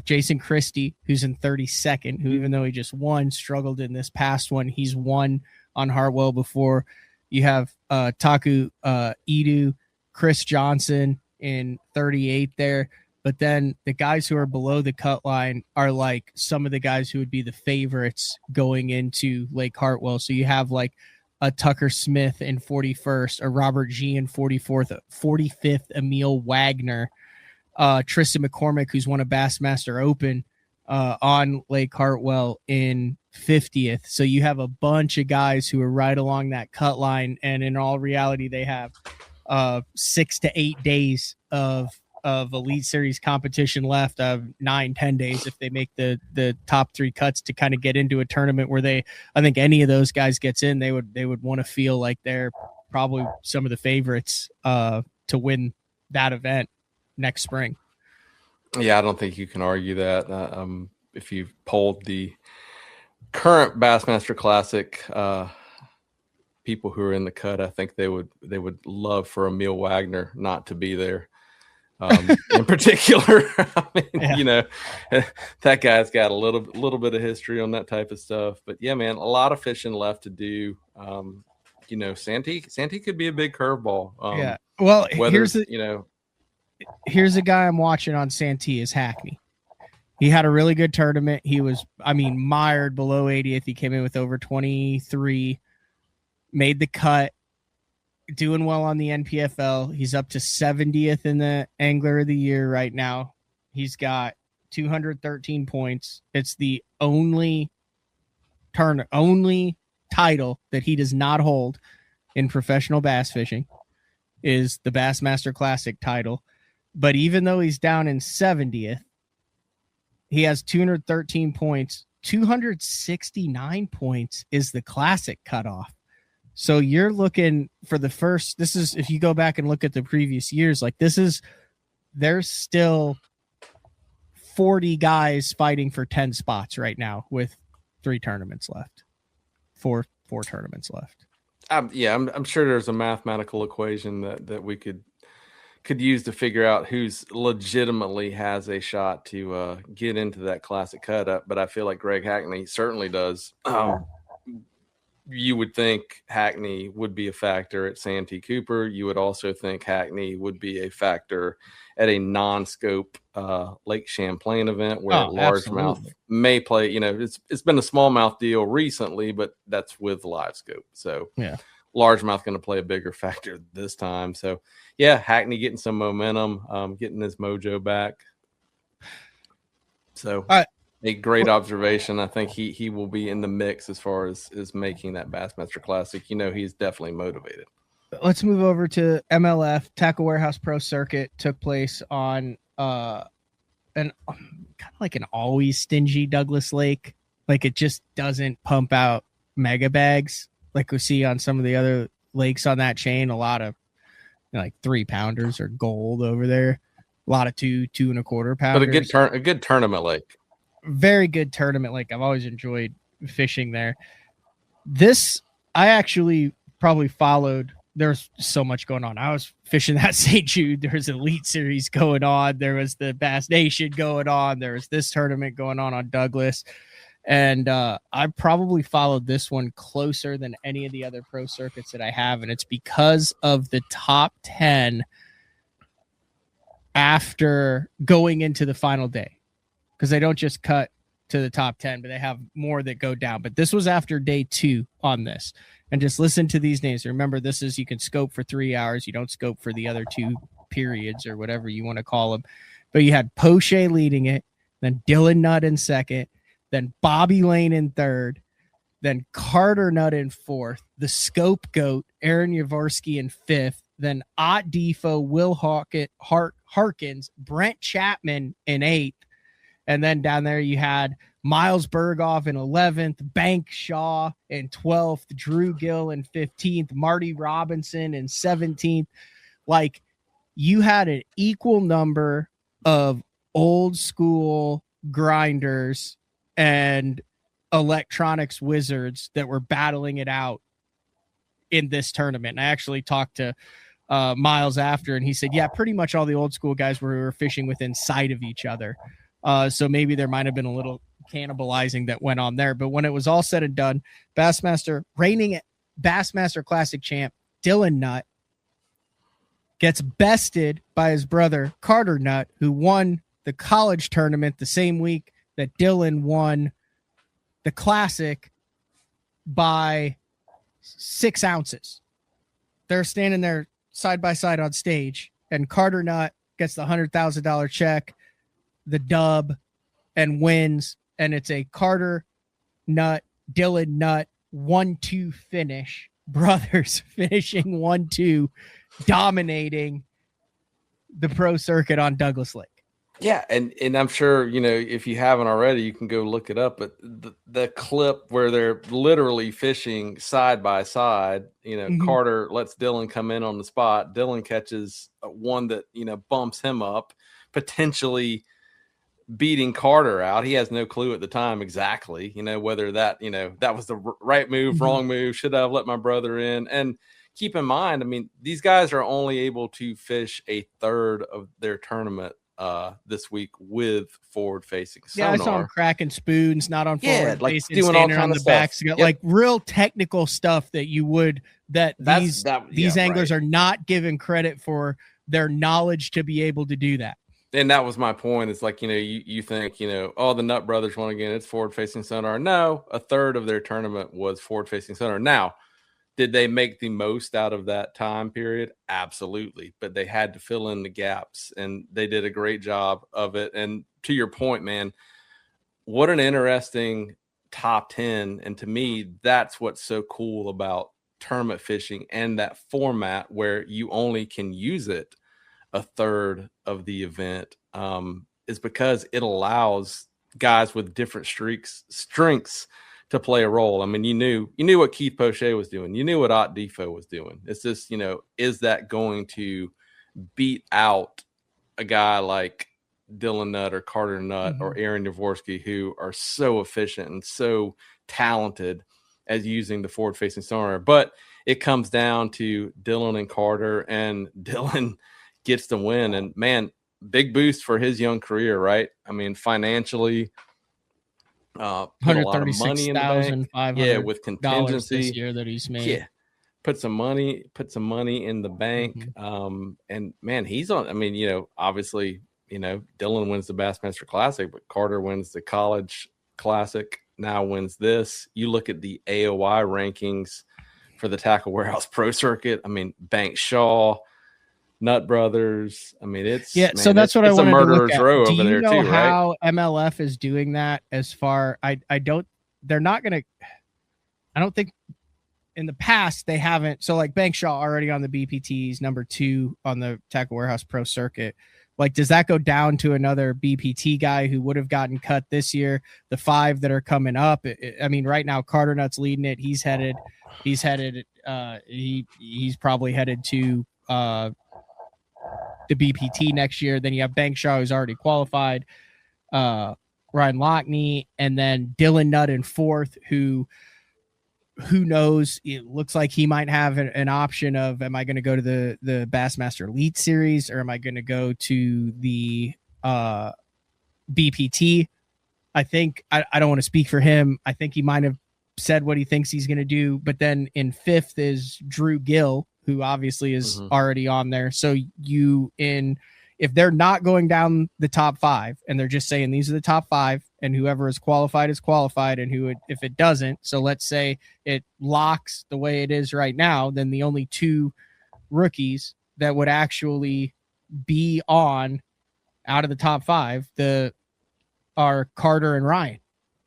Jason Christie, who's in 32nd, who, even though he just won, struggled in this past one. He's won on Hartwell before. You have Taku Edu, Chris Johnson in 38 there. But then the guys who are below the cut line are like some of the guys who would be the favorites going into Lake Hartwell. So you have like a Tucker Smith in 41st, a Robert G in 45th, Emil Wagner, Tristan McCormick, who's won a Bassmaster Open on Lake Hartwell in 50th. So you have a bunch of guys who are right along that cut line. And in all reality, they have 6 to 8 days of Elite Series competition left, of 9-10 days if they make the top 3 cuts to kind of get into a tournament where I think any of those guys gets in, they would want to feel like they're probably some of the favorites to win that event next spring. Yeah, I don't think you can argue that. If you've polled the current Bassmaster Classic people who are in the cut, I think they would love for Emil Wagner not to be there. In particular, that guy's got a little bit of history on that type of stuff. But yeah, man, a lot of fishing left to do. Santee could be a big curveball. Well, here's a guy I'm watching on Santee is Hackney. He had a really good tournament. He was, mired below 80th. He came in with over 23, made the cut. Doing well on the NPFL. He's up to 70th in the Angler of the Year right now. He's got 213 points. It's the only title that he does not hold in professional bass fishing is the Bassmaster Classic title. But even though he's down in 70th, he has 213 points. 269 points is the Classic cutoff. So you're looking for the first, this is, if you go back and look at the previous years, there's still 40 guys fighting for 10 spots right now with 3 tournaments left, four tournaments left. I'm sure there's a mathematical equation that we could use to figure out who's legitimately has a shot to get into that Classic cut. But I feel like Greg Hackney certainly does. You would think Hackney would be a factor at Santee Cooper. You would also think Hackney would be a factor at a non-scope Lake Champlain event where largemouth may play. It's been a smallmouth deal recently, but that's with live scope. So yeah, largemouth going to play a bigger factor this time. So yeah, Hackney getting some momentum, getting his mojo back. So a great observation. I think he will be in the mix as far as making that Bassmaster Classic. He's definitely motivated. Let's move over to MLF. Tackle Warehouse Pro Circuit took place on an kind of like an always stingy Douglas Lake. Like it just doesn't pump out mega bags like we see on some of the other lakes on that chain. A lot of 3-pounders are gold over there. A lot of 2 2.25 pounders. But a good tournament lake. Very good tournament lake. I've always enjoyed fishing there. This I actually probably followed there's so much going on. I was fishing that St. Jude. There was Elite Series going on. There was the Bass Nation going on. There was this tournament going on Douglas. And I probably followed this one closer than any of the other pro circuits that I have. And it's because of the top 10 after going into the final day. Because they don't just cut to the top 10, but they have more that go down. But this was after day 2 on this. And just listen to these names. Remember, this is, you can scope for 3 hours. You don't scope for the other 2 periods or whatever you want to call them. But you had Poche leading it, then Dylan Nutt in second, then Bobby Lane in third, then Carter Nutt in fourth, the Scope Goat, Aaron Yavorsky in fifth, then Ott Defo, Will Harkins, Brent Chapman in eighth. And then down there you had Miles Berghoff in 11th, Bank Shaw in 12th, Drew Gill in 15th, Marty Robinson in 17th. Like, you had an equal number of old school grinders and electronics wizards that were battling it out in this tournament. And I actually talked to Miles after, and he said, yeah, pretty much all the old school guys were fishing within sight of each other. So maybe there might have been a little cannibalizing that went on there. But when it was all said and done, reigning Bassmaster Classic champ Dylan Nutt gets bested by his brother Carter Nutt, who won the college tournament the same week that Dylan won the Classic by 6 ounces. They're standing there side by side on stage, and Carter Nutt gets the $100,000 check, the dub, and wins. And it's a Carter Nutt, Dylan Nutt 1-2 finish. Brothers finishing 1-2, dominating the pro circuit on Douglas Lake. Yeah, and I'm sure, if you haven't already, you can go look it up. But the clip where they're literally fishing side by side, Carter lets Dylan come in on the spot. Dylan catches one that, bumps him up, potentially beating Carter out. He has no clue at the time exactly, whether that, that was the right move, wrong move, should I have let my brother in? And keep in mind, these guys are only able to fish a third of their tournament this week with forward-facing sonar. Yeah, I saw him cracking spoons, not on forward, like facing, doing all standing on kinds the of back, stuff. like real technical stuff that these anglers are not given credit for their knowledge to be able to do that. And that was my point. It's like, you think, oh, the Nutt brothers won again. It's forward-facing sonar. No, a third of their tournament was forward-facing sonar. Now, did they make the most out of that time period? Absolutely. But they had to fill in the gaps, and they did a great job of it. And to your point, man, what an interesting top 10. And to me, that's what's so cool about tournament fishing and that format where you only can use it a third of the event, is because it allows guys with different strengths to play a role. You knew what Keith Poche was doing. You knew what Ott Defo was doing. It's just, is that going to beat out a guy like Dylan Nutt or Carter Nutt or Aaron Yavorsky, who are so efficient and so talented as using the forward-facing sonar? But it comes down to Dylan and Carter, and Dylan gets the win. And man, big boost for his young career, right? Financially, put a lot of money in the bank. Yeah, with contingency this year that he's made. Yeah, put some money in the bank. And man, he's on. Obviously, Dylan wins the Bassmaster Classic, but Carter wins the College Classic. Now wins this. You look at the AOI rankings for the Tackle Warehouse Pro Circuit. Bank Shaw, Nutt Brothers. So that's what I wanted to look at. Row Do over you there know too, how right? MLF is doing that? As far they're not going to. I don't think in the past they haven't. So like Bank Shaw already on the BPTs, number 2 on the Tackle Warehouse Pro Circuit. Like, does that go down to another BPT guy who would have gotten cut this year? The 5 that are coming up. Right now Carter Nutt's leading it. He's probably headed to the BPT next year. Then you have Bank Shaw, who's already qualified, Ryan Lockney, and then Dylan Nutt in 4th, who who knows? It looks like he might have an option of, am I going to go to the Bassmaster Elite Series, or am I going to go to the BPT? I think I don't want to speak for him. I think he might have said what he thinks he's going to do. But then in fifth is Drew Gill, who obviously is already on there. So if they're not going down the top 5 and they're just saying these are the top 5 and whoever is qualified, and if it doesn't, so let's say it locks the way it is right now, then the only 2 rookies that would actually be on out of the top 5 are Carter and Ryan,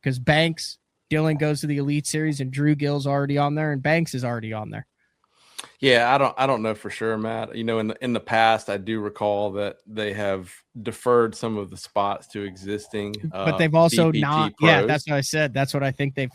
because Dylan goes to the Elite Series and Drew Gill's already on there and Banks is already on there. Yeah, I don't know for sure, Matt. In the past, I do recall that they have deferred some of the spots to existing, but they've also BPT not. pros. Yeah, that's what I said. That's what I think they've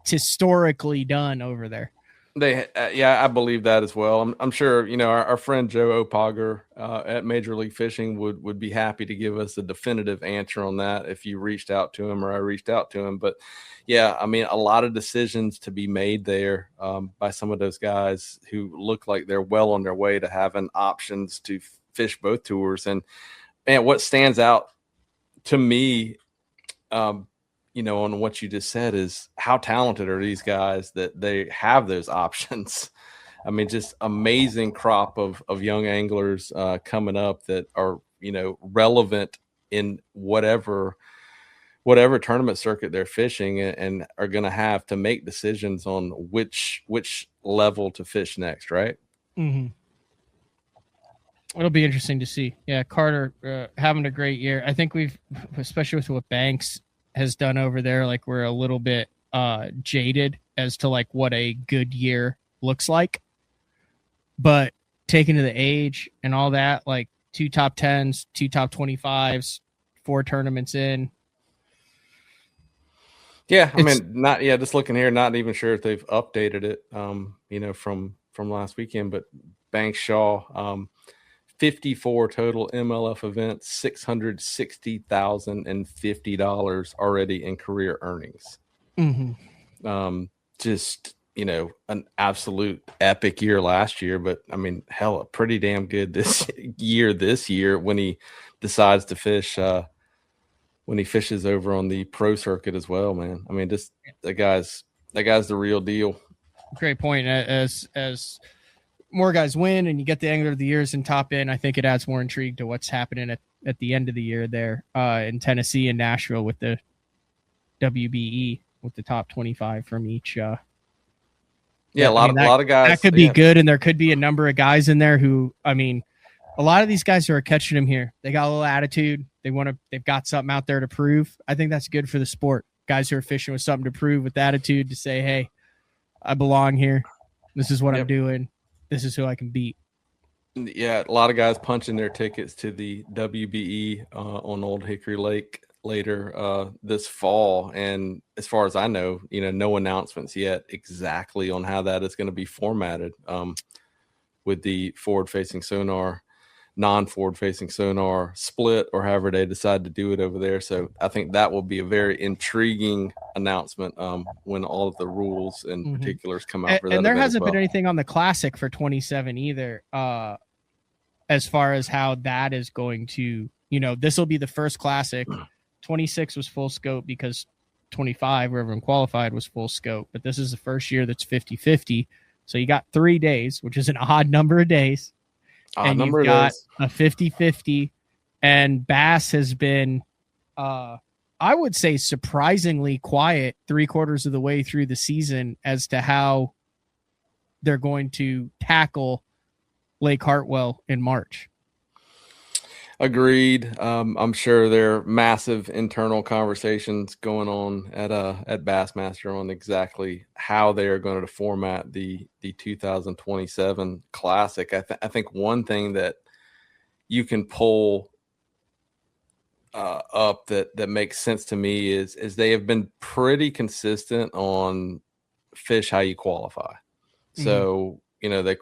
historically done over there. I believe that as well. I'm sure, our friend Joe Opager at Major League Fishing would be happy to give us a definitive answer on that if you reached out to him or I reached out to him. But yeah, I mean, a lot of decisions to be made there by some of those guys who look like they're well on their way to having options to fish both tours. And man, what stands out to me, on what you just said is how talented are these guys that they have those options. I mean, just amazing crop of young anglers coming up that are, relevant in whatever tournament circuit they're fishing, and are going to have to make decisions on which level to fish next. Right. Mm-hmm. It'll be interesting to see. Yeah. Carter having a great year. I think especially with what Banks has done over there, like we're a little bit jaded as to like what a good year looks like, but taken to the age and all that, like 2 top 10s, 2 top 25s, 4 tournaments in. Yeah. I mean, just looking here, not even sure if they've updated it, from last weekend, but Banks Shaw, 54 total MLF events, $660,050 already in career earnings. Mm-hmm. Just, an absolute epic year last year, but I mean, hell, pretty damn good this year when he decides to fish, when he fishes over on the pro circuit as well, man. I mean, just that guy's the real deal. Great point. As more guys win and you get the Angler of the Years in top end, I think it adds more intrigue to what's happening at the end of the year there in Tennessee and Nashville with the WBE, with the top 25 from each. A lot of guys. That could be good, and there could be a number of guys in there who, I mean, a lot of these guys who are catching them here, they got a little attitude. They've got something out there to prove. I think that's good for the sport. Guys who are fishing with something to prove, with attitude to say, hey, I belong here. This is what I'm doing. This is who I can beat. Yeah, a lot of guys punching their tickets to the WBE on Old Hickory Lake later this fall. And as far as I know, no announcements yet exactly on how that is going to be formatted with the forward-facing sonar, non-forward-facing sonar split, or however they decide to do it over there. So I think that will be a very intriguing announcement when all of the rules and particulars come out for that. And there hasn't been anything on the Classic for 27 either, as far as how that is going to, this will be the first Classic. 26 was full scope because 25, where everyone qualified, was full scope. But this is the first year that's 50-50. So you got 3 days, which is an odd number of days. And you've got a 50-50, and Bass has been, I would say, surprisingly quiet 3/4 of the way through the season as to how they're going to tackle Lake Hartwell in March. Agreed. I'm sure there are massive internal conversations going on at Bassmaster on exactly how they are going to format the 2027 Classic. I think one thing that you can pull up that makes sense to me is they have been pretty consistent on fish how you qualify. So they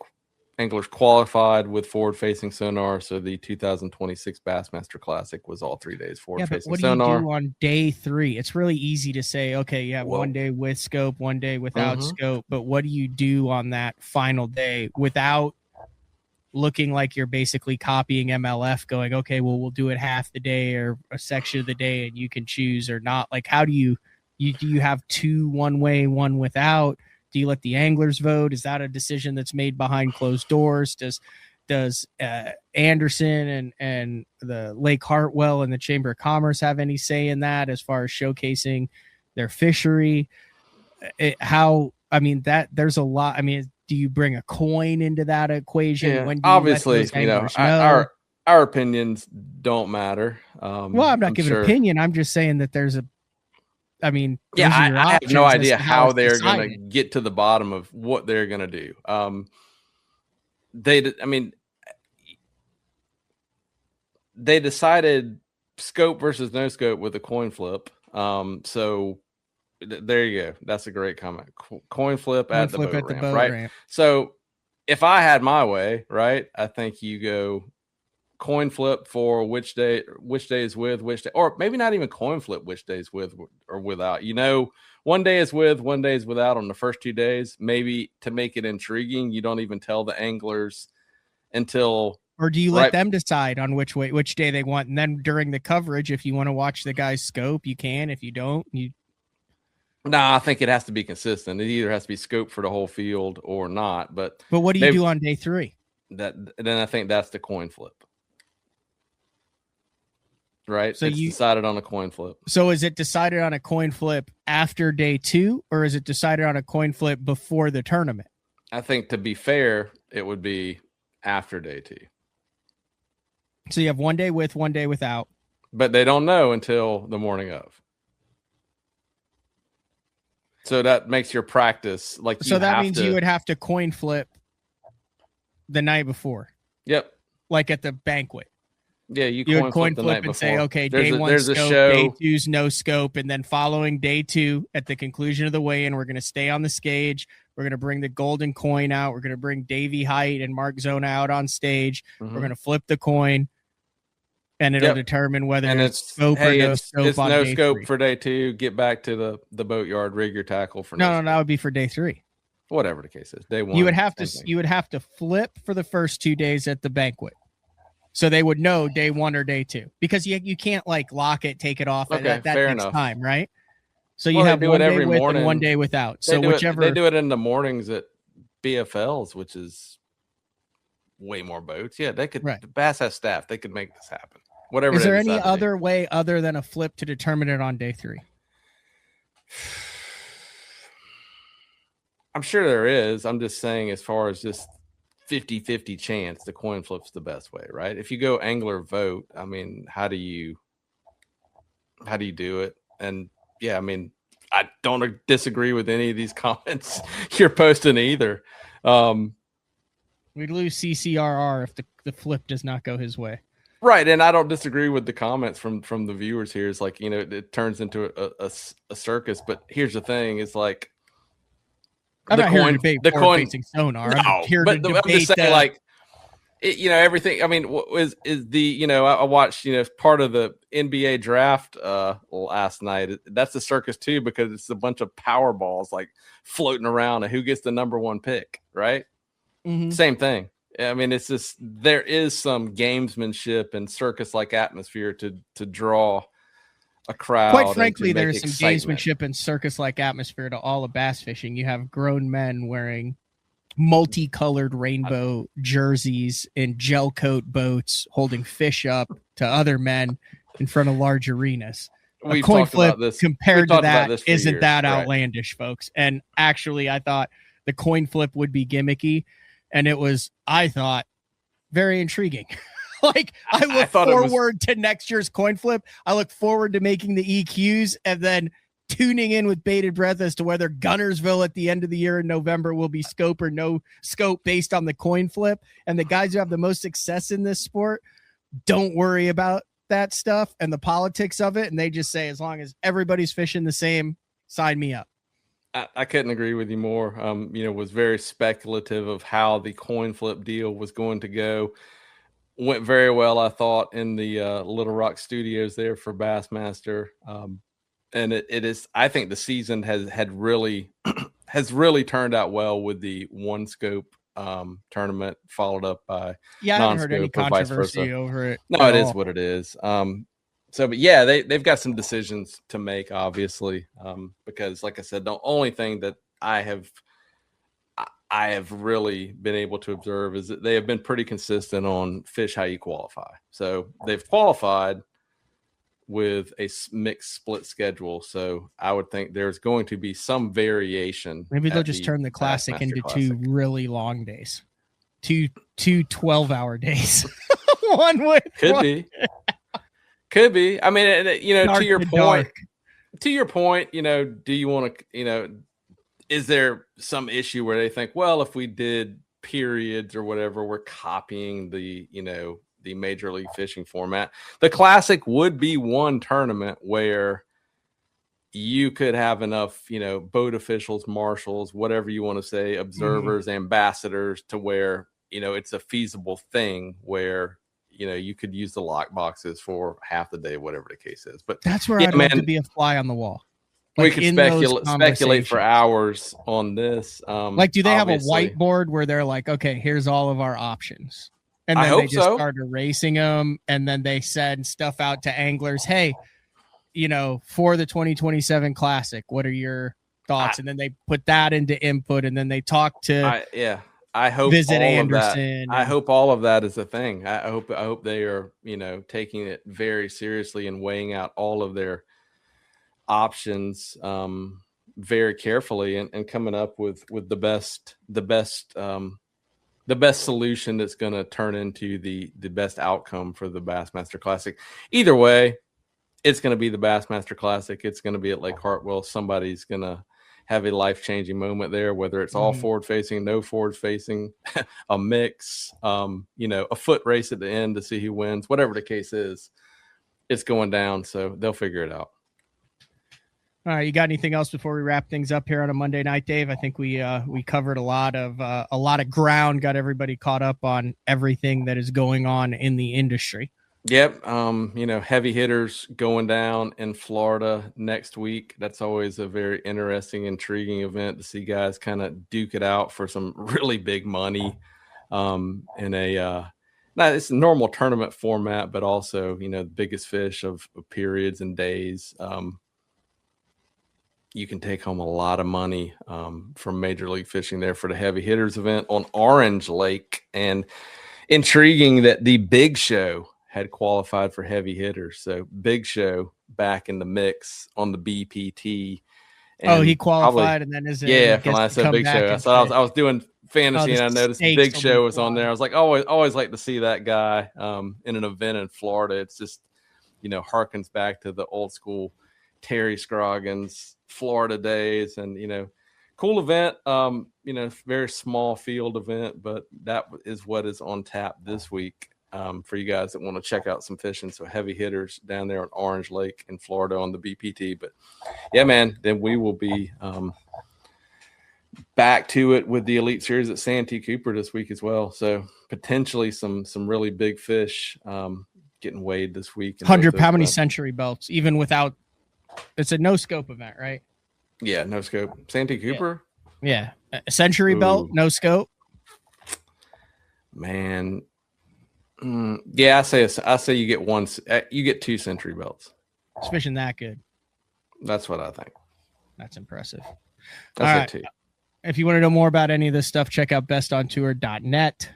anglers qualified with forward-facing sonar. So the 2026 Bassmaster Classic was all 3 days forward-facing what sonar. do you do on day 3? It's really easy to say, okay, you have 1 day with scope, 1 day without scope, but what do you do on that final day without looking like you're basically copying MLF, going, okay, well, we'll do it half the day or a section of the day and you can choose or not? Like, how do you have 2 one-way, 1 without? Do you let the anglers vote? Is that a decision that's made behind closed doors? Does Anderson and the Lake Hartwell and the Chamber of Commerce have any say in that as far as showcasing their fishery? There's a lot. I mean, do you bring a coin into that equation? Yeah, when do obviously, our opinions don't matter. Well, I'm not giving an opinion. I'm just saying that there's a. I mean, yeah, I have no idea how they're going to get to the bottom of what they're going to do. They decided scope versus no scope with a coin flip. So there you go. That's a great comment. Coin flip at the boat ramp, right? So if I had my way, right, I think you go coin flip for which days with, which day, or maybe not even coin flip which days with or without. 1 day is with, 1 day is without on the first 2 days. Maybe to make it intriguing, you don't even tell the anglers until. Or do you let them decide on which day they want? And then during the coverage, if you want to watch the guy's scope, you can. If you don't, I think it has to be consistent. It either has to be scope for the whole field or not. But what do you do on day 3? Then I think that's the coin flip. Right. So it's decided on a coin flip. So is it decided on a coin flip after day 2, or is it decided on a coin flip before the tournament? I think, to be fair, it would be after day 2. So you have 1 day with, 1 day without. But they don't know until the morning of. So that makes your practice like. So that means you would have to coin flip the night before. Yep. Like at the banquet. Yeah, you would coin flip and say, okay, day 1 scope, day 2's no scope, and then following day 2 at the conclusion of the weigh-in, we're going to stay on the stage. We're going to bring the golden coin out. We're going to bring Davey Height and Mark Zona out on stage. We're going to flip the coin, and it'll determine whether it's scope or no scope. It's no scope for day 2. Get back to the boatyard, rig your tackle for no, that would be for day 3. Whatever the case is, day 1. You would have to flip for the first 2 days at the banquet. So they would know day 1 or day 2, because you can't like lock it, take it off. Okay, that fair takes enough. time, right? So you have 1 day with and 1 day without. So whichever they do it in the mornings at BFLs, which is way more boats. Yeah, they could. Right. Bass has staff. They could make this happen. Whatever. Is there any other way other than a flip to determine it on day 3? I'm sure there is. I'm just saying, as far as just 50-50 chance, the coin flip's the best way, right? If you go angler vote, I mean, how do you do it? And yeah, I mean, I don't disagree with any of these comments you're posting either. We'd lose CCRR if the flip does not go his way. Right, and I don't disagree with the comments from the viewers here. It's like, it turns into a circus. But here's the thing: it's like, I'm not here to debate forward-facing sonar. No, I'm here to debate I'm just saying, like, everything. I mean, is the I watched part of the NBA draft last night. That's a circus too, because it's a bunch of power balls like floating around and who gets the number 1 pick, right? Mm-hmm. Same thing. I mean, it's just, there is some gamesmanship and circus-like atmosphere to draw a crowd. Quite frankly, there's some excitement. gamesmanship and circus-like atmosphere to all of bass fishing. You have grown men wearing multicolored rainbow jerseys in gel coat boats, holding fish up to other men in front of large arenas. A coin flip compared to that isn't that outlandish, folks. And actually, I thought the coin flip would be gimmicky, and it was, I thought, very intriguing. Like, I look forward to next year's coin flip. I look forward to making the EQs and then tuning in with bated breath as to whether Gunnersville at the end of the year in November will be scope or no scope based on the coin flip. And the guys who have the most success in this sport don't worry about that stuff and the politics of it. And they just say, as long as everybody's fishing the same, sign me up. I couldn't agree with you more. Was very speculative of how the coin flip deal was going to go. Went very well, I thought, in the Little Rock studios there for Bassmaster. And it is, I think the season has really turned out well with the one scope tournament followed up by I haven't heard any controversy over it. No, it is what it is. But yeah, they've got some decisions to make, obviously, because like I said, the only thing that I have really been able to observe is that they have been pretty consistent on fish how you qualify. So they've qualified with a mixed split schedule. So I would think there's going to be some variation. Maybe they'll just turn the classic into 2 really long days, two 12-hour days. One with could be. I mean, to your point, do you want to, is there some issue where they think, well, if we did periods or whatever, we're copying the Major League Fishing format? The Classic would be one tournament where you could have enough, boat officials, marshals, whatever you want to say, observers, ambassadors, to where, it's a feasible thing where, you could use the lock boxes for half the day, whatever the case is. But that's where I'd love to be a fly on the wall. We could speculate for hours on this. Do they have a whiteboard where they're like, okay, here's all of our options? And then they just start erasing them. And then they send stuff out to anglers. Hey, for the 2027 Classic, what are your thoughts? And then they put that into input, and then they talk to, I hope visit all Anderson. Of that, I hope all of that is a thing. I hope they are, taking it very seriously and weighing out all of their options very carefully and coming up with the best solution that's going to turn into the best outcome for the Bassmaster Classic. Either way, it's going to be the Bassmaster Classic. It's going to be at Lake Hartwell. Somebody's going to have a life-changing moment there, whether it's all forward-facing, no forward-facing, a mix, a foot race at the end to see who wins, whatever the case is, it's going down. So they'll figure it out. All right, you got anything else before we wrap things up here on a Monday night, Dave? I think we covered a lot of ground, got everybody caught up on everything that is going on in the industry. Yep. Heavy hitters going down in Florida next week. That's always a very interesting, intriguing event to see guys kind of duke it out for some really big money in a it's a normal tournament format, but also, the biggest fish of periods and days. You can take home a lot of money from Major League Fishing there for the heavy hitters event on Orange Lake. And intriguing that the Big Show had qualified for heavy hitters. So Big Show back in the mix on the BPT. And he qualified and then when I said Big Show, I thought I was doing fantasy and I noticed Big Show was on there. I was like, always like to see that guy in an event in Florida. It's just, harkens back to the old school Terry Scroggins Florida days, and cool event. Very small field event, but that is what is on tap this week for you guys that want to check out some fishing. So heavy hitters down there on Orange Lake in Florida on the BPT. But yeah, man, then we will be back to it with the Elite Series at Santee Cooper this week as well. So potentially some really big fish getting weighed this week. 100. How many century belts, even without? It's a no scope event, right? Yeah, no scope. Santee Cooper? Yeah. A century belt, no scope. Man. Yeah, I say you get 2 century belts. It's fishing that good. That's what I think. That's impressive. That's all right. Too. If you want to know more about any of this stuff, check out bestontour.net.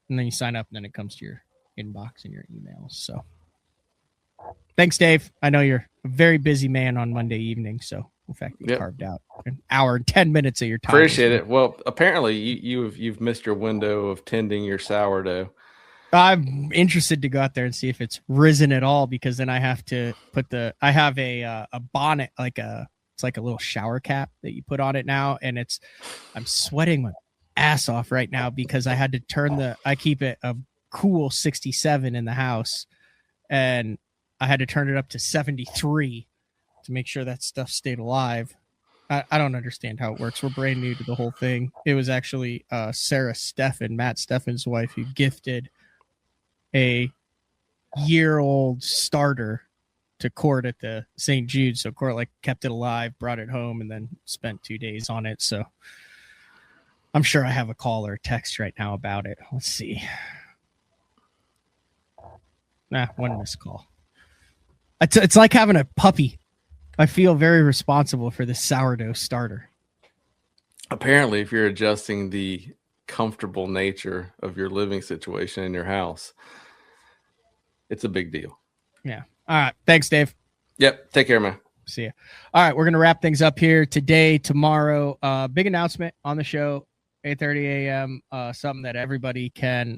And then you sign up, and then it comes to your inbox and your emails. So thanks, Dave. I know you're a very busy man on Monday evening, so in fact, you carved out an hour and 10 minutes of your time. Appreciate it. Well, apparently you've missed your window of tending your sourdough. I'm interested to go out there and see if it's risen at all, because then I have to put I have a bonnet, it's like a little shower cap that you put on it now, and I'm sweating my ass off right now because I had to I keep it a cool 67 in the house, and I had to turn it up to 73 to make sure that stuff stayed alive. I don't understand how it works. We're brand new to the whole thing. It was actually Sarah Steffen, Matt Steffen's wife, who gifted a year-old starter to Court at the St. Jude. So Court like kept it alive, brought it home, and then spent 2 days on it. So I'm sure I have a call or a text right now about it. Let's see. One missed call. It's like having a puppy. I feel very responsible for this sourdough starter. Apparently, if you're adjusting the comfortable nature of your living situation in your house, it's a big deal. Yeah. All right. Thanks, Dave. Yep. Take care, man. See ya. All right. We're going to wrap things up here today, tomorrow. Big announcement on the show, 8:30 a.m. Something that everybody can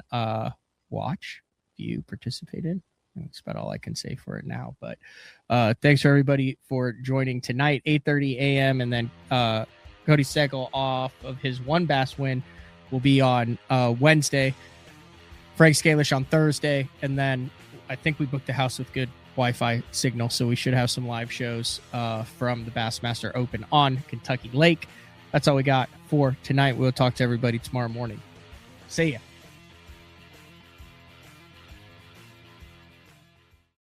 watch, view, participate in. That's about all I can say for it now. But thanks for everybody for joining tonight, 8:30 a.m. And then Cody Steckel off of his one bass win will be on Wednesday. Frank Scalish on Thursday. And then I think we booked a house with good Wi-Fi signal, so we should have some live shows from the Bassmaster Open on Kentucky Lake. That's all we got for tonight. We'll talk to everybody tomorrow morning. See ya.